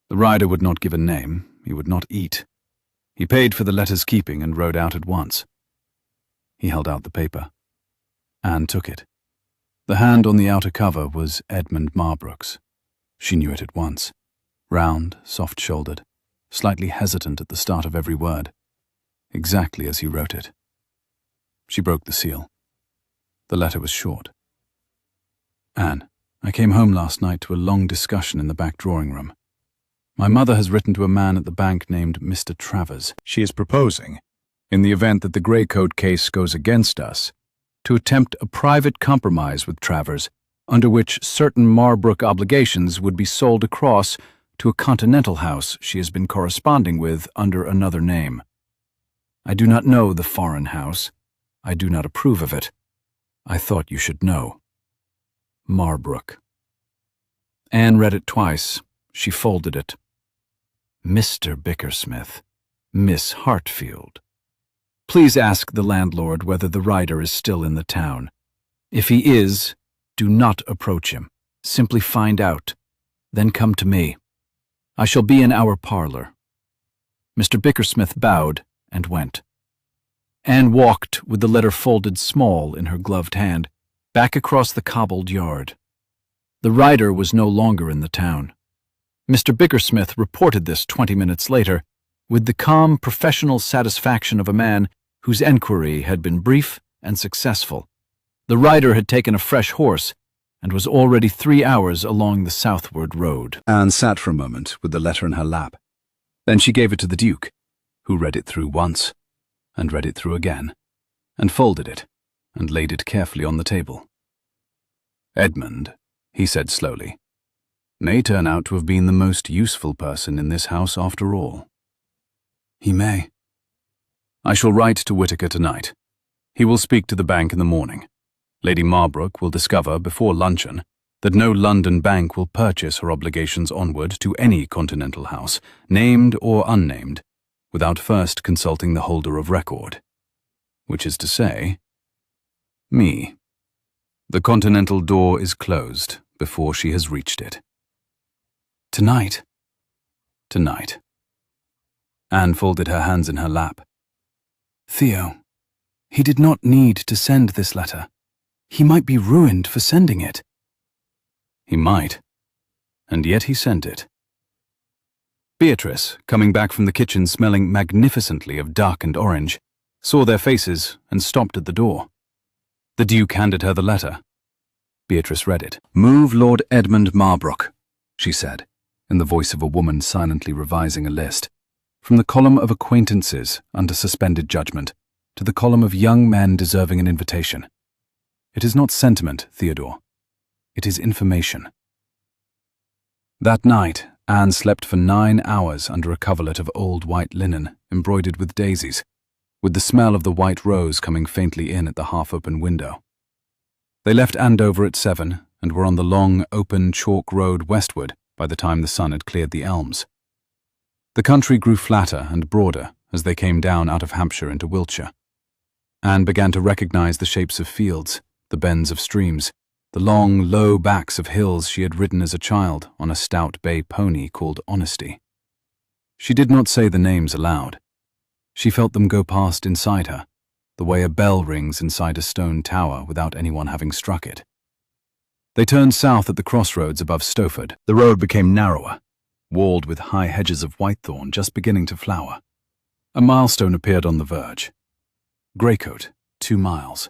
The rider would not give a name, he would not eat. He paid for the letter's keeping and rode out at once." He held out the paper. Anne took it. The hand on the outer cover was Edmund Marbrook's. She knew it at once. Round, soft-shouldered, slightly hesitant at the start of every word. Exactly as he wrote it. She broke the seal. The letter was short. "Anne, I came home last night to a long discussion in the back drawing-room. My mother has written to a man at the bank named Mr. Travers. She is proposing, in the event that the Greycoat case goes against us, to attempt a private compromise with Travers, under which certain Marbrook obligations would be sold across to a continental house she has been corresponding with under another name. I do not know the foreign house. I do not approve of it. I thought you should know. Marbrook. Anne read it twice. She folded it. Mr. Bickersmith, Miss Hartfield. Please ask the landlord whether the writer is still in the town. If he is, do not approach him. Simply find out. Then come to me. I shall be in our parlor. Mr. Bickersmith bowed and went. Anne walked with the letter folded small in her gloved hand, back across the cobbled yard. The writer was no longer in the town. Mr. Bickersmith reported this 20 minutes later, with the calm professional satisfaction of a man whose enquiry had been brief and successful. The rider had taken a fresh horse and was already 3 hours along the southward road. Anne sat for a moment with the letter in her lap. Then she gave it to the Duke, who read it through once, and read it through again, and folded it, and laid it carefully on the table. Edmund, he said slowly, may turn out to have been the most useful person in this house after all. He may. I shall write to Whittaker tonight. He will speak to the bank in the morning. Lady Marbrook will discover before luncheon that no London bank will purchase her obligations onward to any continental house, named or unnamed, without first consulting the holder of record, which is to say, me. The continental door is closed before she has reached it. Tonight. Tonight. Anne folded her hands in her lap. Theo, he did not need to send this letter. He might be ruined for sending it. He might, and yet he sent it. Beatrice, coming back from the kitchen smelling magnificently of duck and orange, saw their faces and stopped at the door. The Duke handed her the letter. Beatrice read it. Move Lord Edmund Marbrook, she said, in the voice of a woman silently revising a list, from the column of acquaintances under suspended judgment to the column of young men deserving an invitation. It is not sentiment, Theodore. It is information. That night, Anne slept for 9 hours under a coverlet of old white linen embroidered with daisies, with the smell of the white rose coming faintly in at the half-open window. They left Andover at 7 and were on the long, open chalk road westward by the time the sun had cleared the elms. The country grew flatter and broader as they came down out of Hampshire into Wiltshire. Anne began to recognize the shapes of fields, the bends of streams, the long, low backs of hills she had ridden as a child on a stout bay pony called Honesty. She did not say the names aloud. She felt them go past inside her, the way a bell rings inside a stone tower without anyone having struck it. They turned south at the crossroads above Stowford. The road became narrower, walled with high hedges of whitethorn just beginning to flower. A milestone appeared on the verge. Greycoat, 2 miles.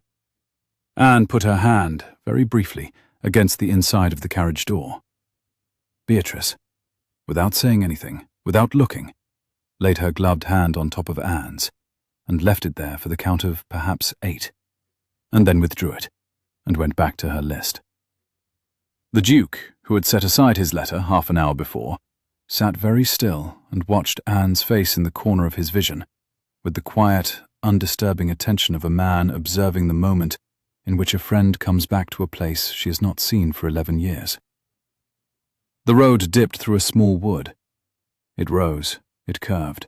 Anne put her hand, very briefly, against the inside of the carriage door. Beatrice, without saying anything, without looking, laid her gloved hand on top of Anne's, and left it there for the count of perhaps 8, and then withdrew it, and went back to her list. The Duke, who had set aside his letter half an hour before, sat very still and watched Anne's face in the corner of his vision, with the quiet, undisturbing attention of a man observing the moment in which a friend comes back to a place she has not seen for 11 years. The road dipped through a small wood. It rose, it curved,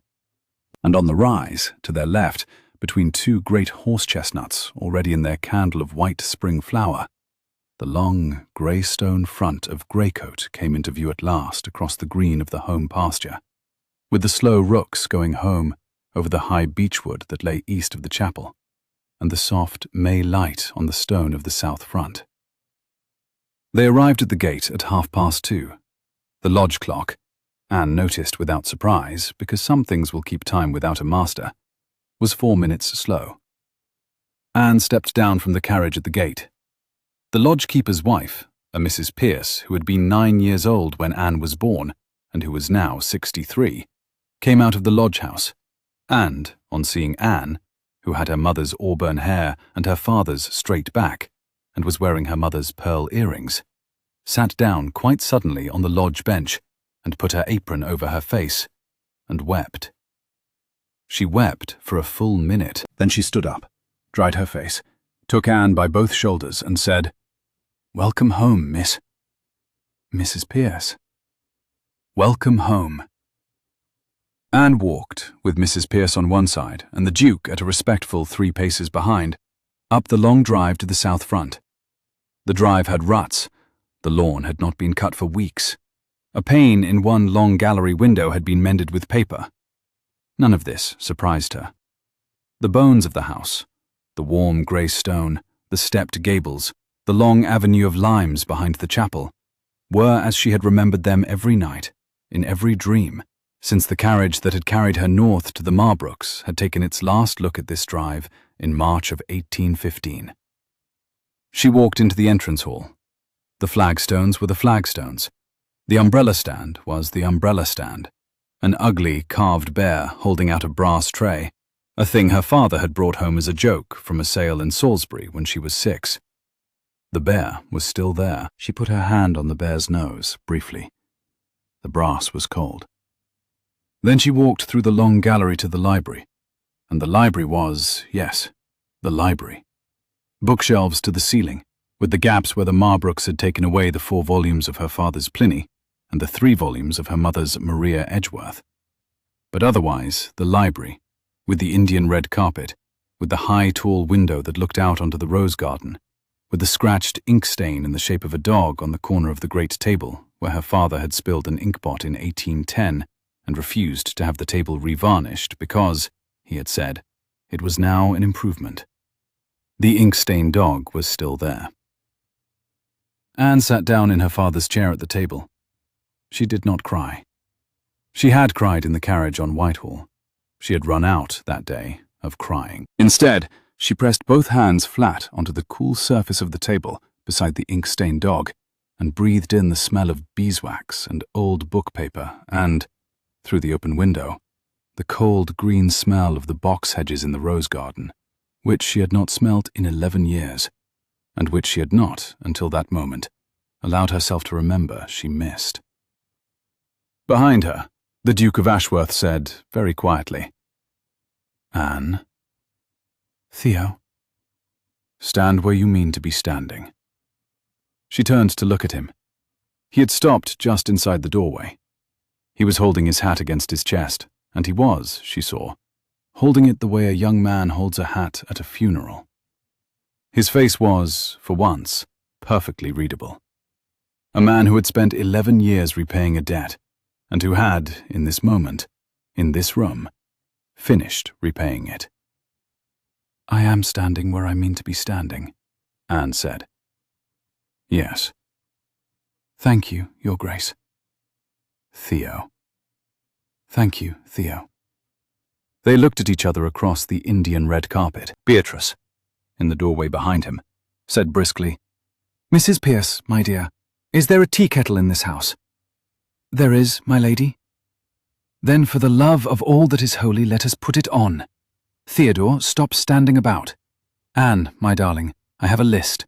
and on the rise, to their left, between 2 great horse-chestnuts already in their candle of white spring flower, the long, grey stone front of Greycoat came into view at last across the green of the home pasture, with the slow rooks going home over the high beechwood that lay east of the chapel, and the soft May light on the stone of the south front. They arrived at the gate at 2:30. The lodge clock, Anne noticed without surprise, because some things will keep time without a master, was 4 minutes slow. Anne stepped down from the carriage at the gate. The lodge-keeper's wife, a Mrs. Pierce, who had been 9 years old when Anne was born, and who was now 63, came out of the lodge-house, and, on seeing Anne, who had her mother's auburn hair and her father's straight back, and was wearing her mother's pearl earrings, sat down quite suddenly on the lodge bench and put her apron over her face, and wept. She wept for a full minute. Then she stood up, dried her face, took Anne by both shoulders and said, "Welcome home, Mrs. Pierce. Welcome home." Anne walked, with Mrs. Pierce on one side and the Duke at a respectful 3 paces behind, up the long drive to the south front. The drive had ruts. The lawn had not been cut for weeks. A pane in one long gallery window had been mended with paper. None of this surprised her. The bones of the house, the warm grey stone, the stepped gables, the long avenue of limes behind the chapel, were as she had remembered them every night, in every dream, since the carriage that had carried her north to the Marbrooks had taken its last look at this drive in March of 1815. She walked into the entrance hall. The flagstones were the flagstones. The umbrella stand was the umbrella stand, an ugly carved bear holding out a brass tray, a thing her father had brought home as a joke from a sale in Salisbury when she was 6. The bear was still there. She put her hand on the bear's nose, briefly. The brass was cold. Then she walked through the long gallery to the library, and the library was, yes, the library. Bookshelves to the ceiling, with the gaps where the Marbrooks had taken away the 4 volumes of her father's Pliny and the 3 volumes of her mother's Maria Edgeworth. But otherwise, the library, with the Indian red carpet, with the high tall window that looked out onto the rose garden, with the scratched ink stain in the shape of a dog on the corner of the great table where her father had spilled an inkpot in 1810 and refused to have the table revarnished because, he had said, it was now an improvement. The ink-stained dog was still there. Anne sat down in her father's chair at the table. She did not cry. She had cried in the carriage on Whitehall. She had run out, that day, of crying. Instead, she pressed both hands flat onto the cool surface of the table beside the ink-stained dog and breathed in the smell of beeswax and old book paper and, through the open window, the cold green smell of the box hedges in the rose garden, which she had not smelt in 11 years, and which she had not, until that moment, allowed herself to remember she missed. Behind her, the Duke of Ashworth said, very quietly, "Anne." "Theo." "Stand where you mean to be standing." She turned to look at him. He had stopped just inside the doorway. He was holding his hat against his chest, and he was, she saw, holding it the way a young man holds a hat at a funeral. His face was, for once, perfectly readable. A man who had spent 11 years repaying a debt, and who had, in this moment, in this room, finished repaying it. "I am standing where I mean to be standing," Anne said. "Yes." "Thank you, Your Grace." "Theo." "Thank you, Theo." They looked at each other across the Indian red carpet. Beatrice, in the doorway behind him, said briskly, "Mrs. Pierce, my dear, is there a tea kettle in this house?" "There is, my lady." "Then for the love of all that is holy, let us put it on. Theodore, stop standing about. Anne, my darling, I have a list.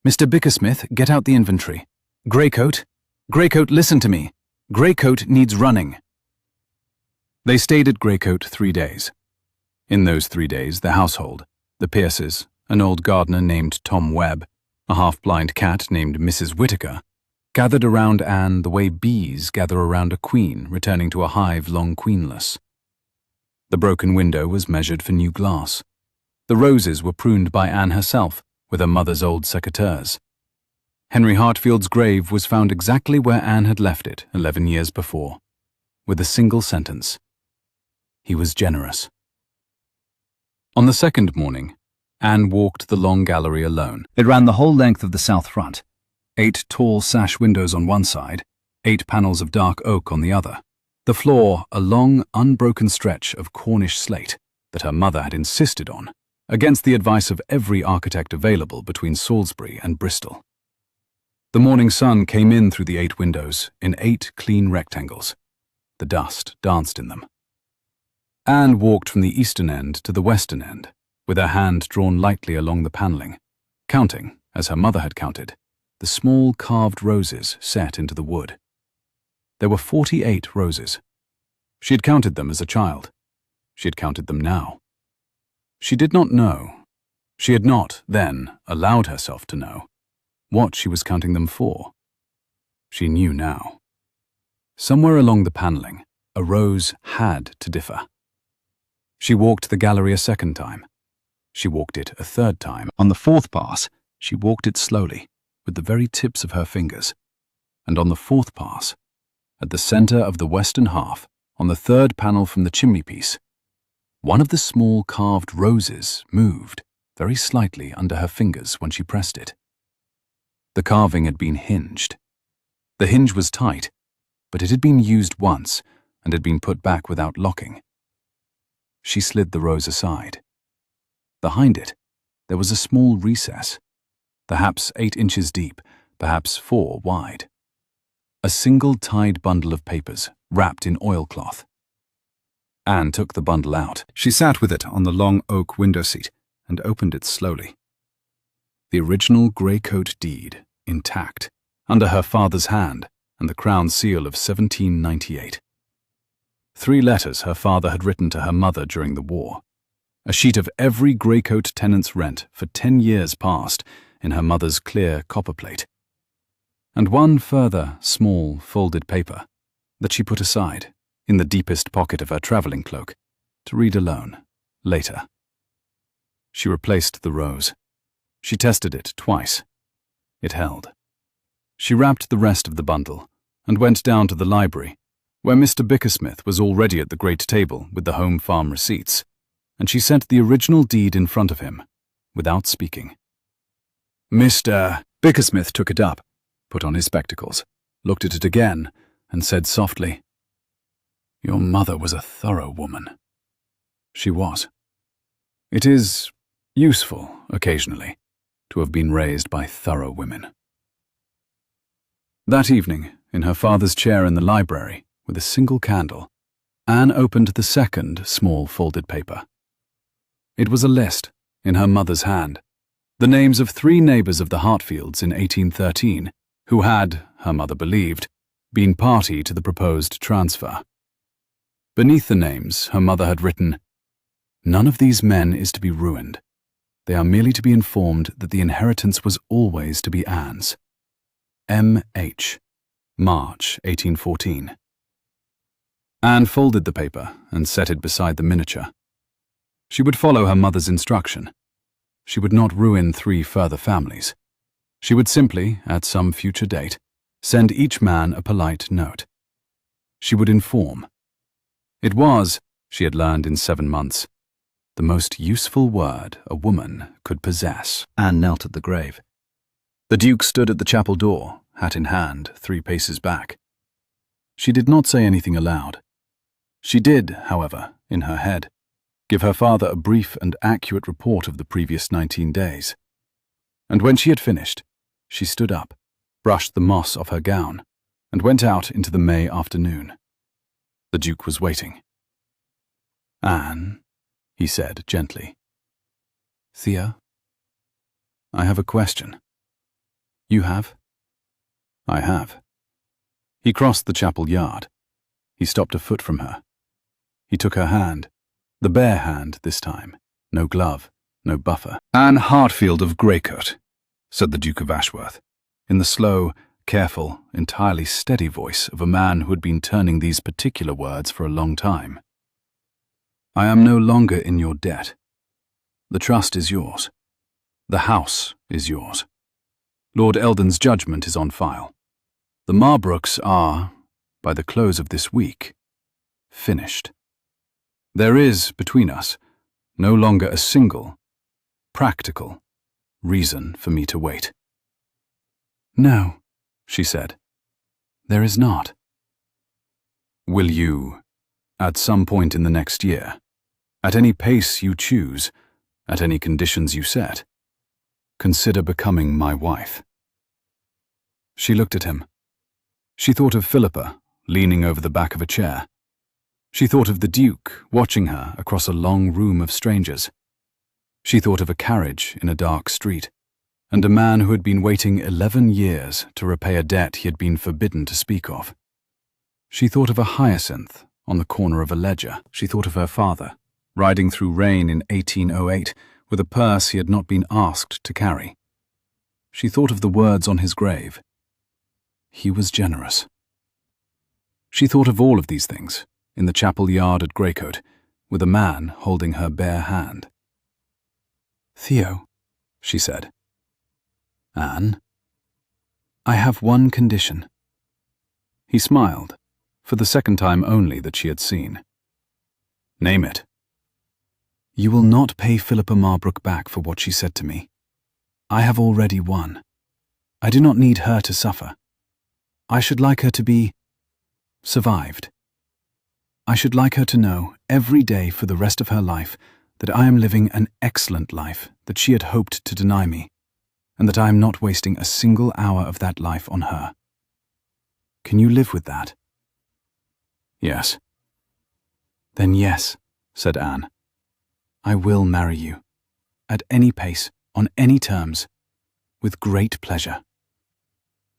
Mr. Bickersmith, get out the inventory. Greycoat, listen to me. Greycoat needs running." They stayed at Greycoat 3 days. In those 3 days, the household, the Pierces, an old gardener named Tom Webb, a half-blind cat named Mrs. Whittaker, gathered around Anne the way bees gather around a queen returning to a hive long queenless. The broken window was measured for new glass. The roses were pruned by Anne herself with her mother's old secateurs. Henry Hartfield's grave was found exactly where Anne had left it 11 years before, with a single sentence. He was generous. On the second morning, Anne walked the long gallery alone. It ran the whole length of the south front, 8 tall sash windows on one side, 8 panels of dark oak on the other. The floor, a long, unbroken stretch of Cornish slate that her mother had insisted on, against the advice of every architect available between Salisbury and Bristol. The morning sun came in through the 8 windows in 8 clean rectangles. The dust danced in them. Anne walked from the eastern end to the western end, with her hand drawn lightly along the panelling, counting, as her mother had counted, the small carved roses set into the wood. There were 48 roses. She had counted them as a child. She had counted them now. She did not know. She had not, then, allowed herself to know what she was counting them for. She knew now. Somewhere along the panelling, a rose had to differ. She walked the gallery a second time. She walked it a third time. On the fourth pass, she walked it slowly, with the very tips of her fingers. And on the fourth pass, at the center of the western half, on the third panel from the chimney-piece, one of the small carved roses moved very slightly under her fingers when she pressed it. The carving had been hinged. The hinge was tight, but it had been used once and had been put back without locking. She slid the rose aside. Behind it, there was a small recess, perhaps 8 inches deep, perhaps 4 wide. A single tied bundle of papers wrapped in oilcloth. Anne took the bundle out. She sat with it on the long oak window seat and opened it slowly. The original greycoat deed, intact, under her father's hand and the crown seal of 1798. 3 letters her father had written to her mother during the war. A sheet of every greycoat tenant's rent for 10 years past in her mother's clear copperplate. And one further small folded paper that she put aside in the deepest pocket of her travelling cloak to read alone later. She replaced the rose. She tested it twice. It held. She wrapped the rest of the bundle and went down to the library, where Mr. Bickersmith was already at the great table with the home farm receipts, and she set the original deed in front of him, without speaking. Mr. Bickersmith took it up, put on his spectacles, looked at it again, and said softly, "Your mother was a thorough woman." She was. It is useful, occasionally, to have been raised by thorough women. That evening, in her father's chair in the library, with a single candle, Anne opened the second small folded paper. It was a list, in her mother's hand, the names of 3 neighbours of the Hartfields in 1813, who had, her mother believed, been party to the proposed transfer. Beneath the names, her mother had written, "None of these men is to be ruined. They are merely to be informed that the inheritance was always to be Anne's. M.H. March 1814. Anne folded the paper and set it beside the miniature. She would follow her mother's instruction. She would not ruin 3 further families. She would simply, at some future date, send each man a polite note. She would inform. It was, she had learned in 7 months, the most useful word a woman could possess. Anne knelt at the grave. The Duke stood at the chapel door, hat in hand, 3 paces back. She did not say anything aloud. She did, however, in her head, give her father a brief and accurate report of the previous 19 days. And when she had finished, she stood up, brushed the moss off her gown, and went out into the May afternoon. The Duke was waiting. "Anne," he said gently. "Thea, I have a question." "You have?" "I have." He crossed the chapel yard. He stopped a foot from her. He took her hand, the bare hand this time, no glove, no buffer. "Anne Hartfield of Greycoat," said the Duke of Ashworth, in the slow, careful, entirely steady voice of a man who had been turning these particular words for a long time. "I am no longer in your debt. The trust is yours. The house is yours. Lord Eldon's judgment is on file. The Marbrooks are, by the close of this week, finished. There is, between us, no longer a single, practical, reason for me to wait." "No," she said, "there is not." "Will you, at some point in the next year, at any pace you choose, at any conditions you set, consider becoming my wife?" She looked at him. She thought of Philippa, leaning over the back of a chair. She thought of the Duke watching her across a long room of strangers. She thought of a carriage in a dark street, and a man who had been waiting 11 years to repay a debt he had been forbidden to speak of. She thought of a hyacinth on the corner of a ledger. She thought of her father, riding through rain in 1808 with a purse he had not been asked to carry. She thought of the words on his grave. He was generous. She thought of all of these things in the chapel yard at Greycoat, with a man holding her bare hand. "Theo," she said. "Anne, I have one condition." He smiled, for the second time only that she had seen. "Name it." "You will not pay Philippa Marbrook back for what she said to me. I have already won. I do not need her to suffer. I should like her to be survived. I should like her to know every day for the rest of her life that I am living an excellent life that she had hoped to deny me, and that I am not wasting a single hour of that life on her. Can you live with that?" "Yes." "Then yes," said Anne. "I will marry you, at any pace, on any terms, with great pleasure.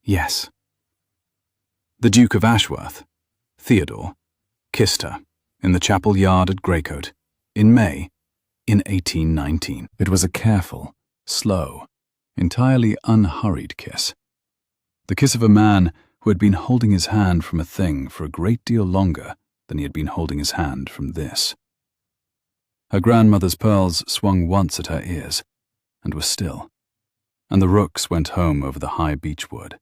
Yes." The Duke of Ashworth, Theodore, kissed her in the chapel yard at Greycoat in May in 1819. It was a careful, slow, entirely unhurried kiss. The kiss of a man who had been holding his hand from a thing for a great deal longer than he had been holding his hand from this. Her grandmother's pearls swung once at her ears, and were still, and the rooks went home over the high beech wood.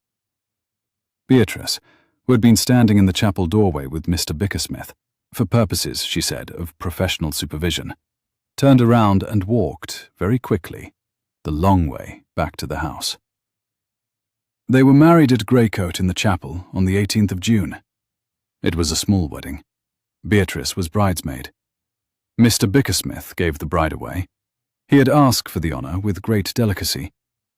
Beatrice, who had been standing in the chapel doorway with Mr. Bickersmith, for purposes, she said, of professional supervision, turned around and walked, very quickly, the long way back to the house. They were married at Greycoat in the chapel on the 18th of June. It was a small wedding. Beatrice was bridesmaid. Mr. Bickersmith gave the bride away. He had asked for the honour with great delicacy,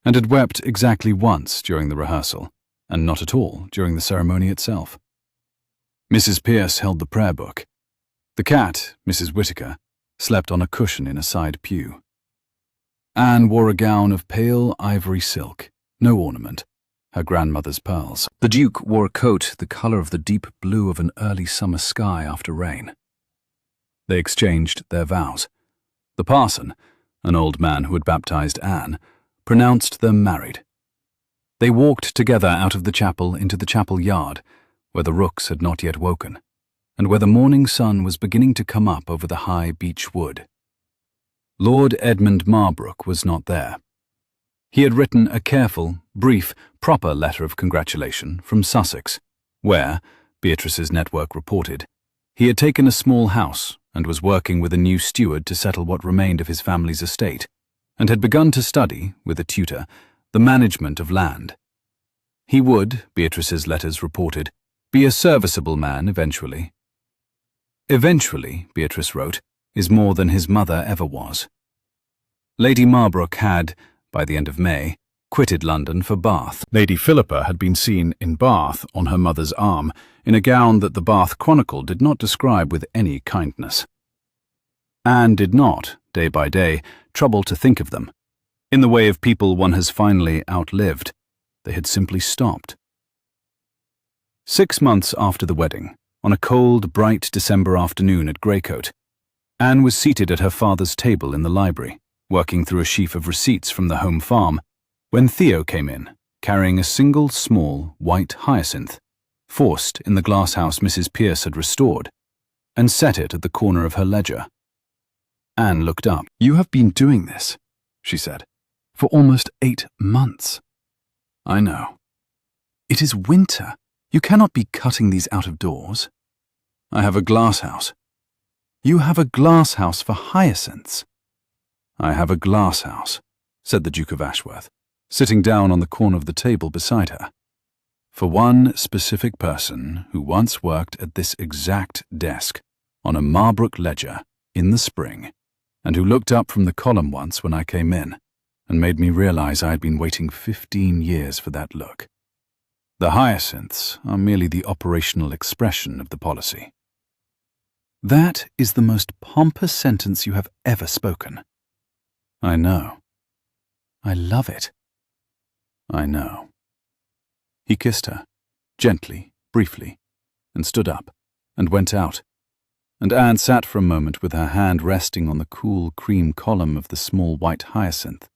and had wept exactly once during the rehearsal, and not at all during the ceremony itself. Mrs. Pearce held the prayer book. The cat, Mrs. Whittaker, slept on a cushion in a side pew. Anne wore a gown of pale ivory silk, no ornament, her grandmother's pearls. The Duke wore a coat the colour of the deep blue of an early summer sky after rain. They exchanged their vows. The parson, an old man who had baptized Anne, pronounced them married. They walked together out of the chapel into the chapel yard, where the rooks had not yet woken, and where the morning sun was beginning to come up over the high beech wood. Lord Edmund Marbrook was not there. He had written a careful, brief, proper letter of congratulation from Sussex, where, Beatrice's network reported, he had taken a small house and was working with a new steward to settle what remained of his family's estate, and had begun to study, with a tutor, the management of land. He would, Beatrice's letters reported, be a serviceable man eventually. Eventually, Beatrice wrote, is more than his mother ever was. Lady Marbrook had, by the end of May, quitted London for Bath. Lady Philippa had been seen in Bath on her mother's arm, in a gown that the Bath Chronicle did not describe with any kindness. Anne did not, day by day, trouble to think of them. In the way of people one has finally outlived, they had simply stopped. 6 months after the wedding, on a cold, bright December afternoon at Greycoat, Anne was seated at her father's table in the library, working through a sheaf of receipts from the home farm, when Theo came in, carrying a single small, white hyacinth, forced in the glasshouse Mrs. Pearce had restored, and set it at the corner of her ledger. Anne looked up. "You have been doing this," she said, "for almost 8 months. "I know." "It is winter. You cannot be cutting these out of doors." "I have a glasshouse." "You have a glasshouse for hyacinths." "I have a glasshouse," said the Duke of Ashworth, sitting down on the corner of the table beside her, "for one specific person who once worked at this exact desk on a Marbrook ledger in the spring, and who looked up from the column once when I came in, and made me realize I had been waiting 15 years for that look. The hyacinths are merely the operational expression of the policy." That is the most pompous sentence you have ever spoken. I know. I love it. I know. He kissed her, gently, briefly, and stood up, and went out. And Anne sat for a moment with her hand resting on the cool cream column of the small white hyacinth,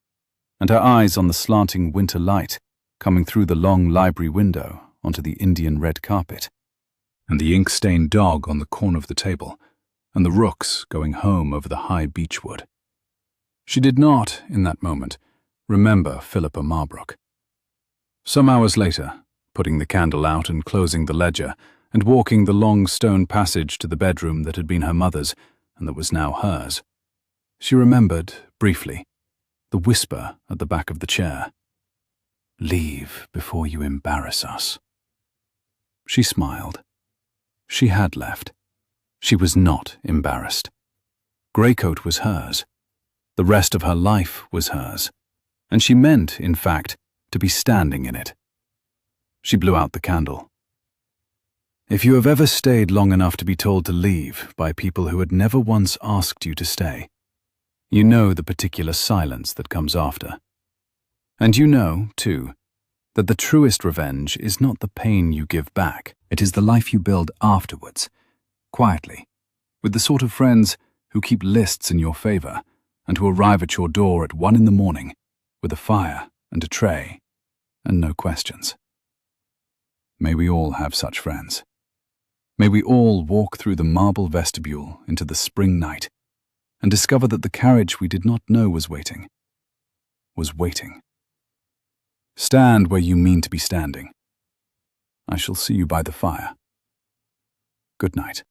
and her eyes on the slanting winter light coming through the long library window onto the Indian red carpet, and the ink-stained dog on the corner of the table, and the rooks going home over the high beechwood. She did not, in that moment, remember Philippa Marbrook. Some hours later, putting the candle out and closing the ledger, and walking the long stone passage to the bedroom that had been her mother's and that was now hers, she remembered, briefly, the whisper at the back of the chair. "Leave before you embarrass us." She smiled. She had left. She was not embarrassed. Greycoat was hers. The rest of her life was hers, and she meant, in fact, to be standing in it. She blew out the candle. If you have ever stayed long enough to be told to leave by people who had never once asked you to stay, you know the particular silence that comes after. And you know, too, that the truest revenge is not the pain you give back. It is the life you build afterwards, quietly, with the sort of friends who keep lists in your favor and who arrive at your door at 1 a.m. with a fire and a tray and no questions. May we all have such friends. May we all walk through the marble vestibule into the spring night and discover that the carriage we did not know was waiting. Stand where you mean to be standing. I shall see you by the fire. Good night.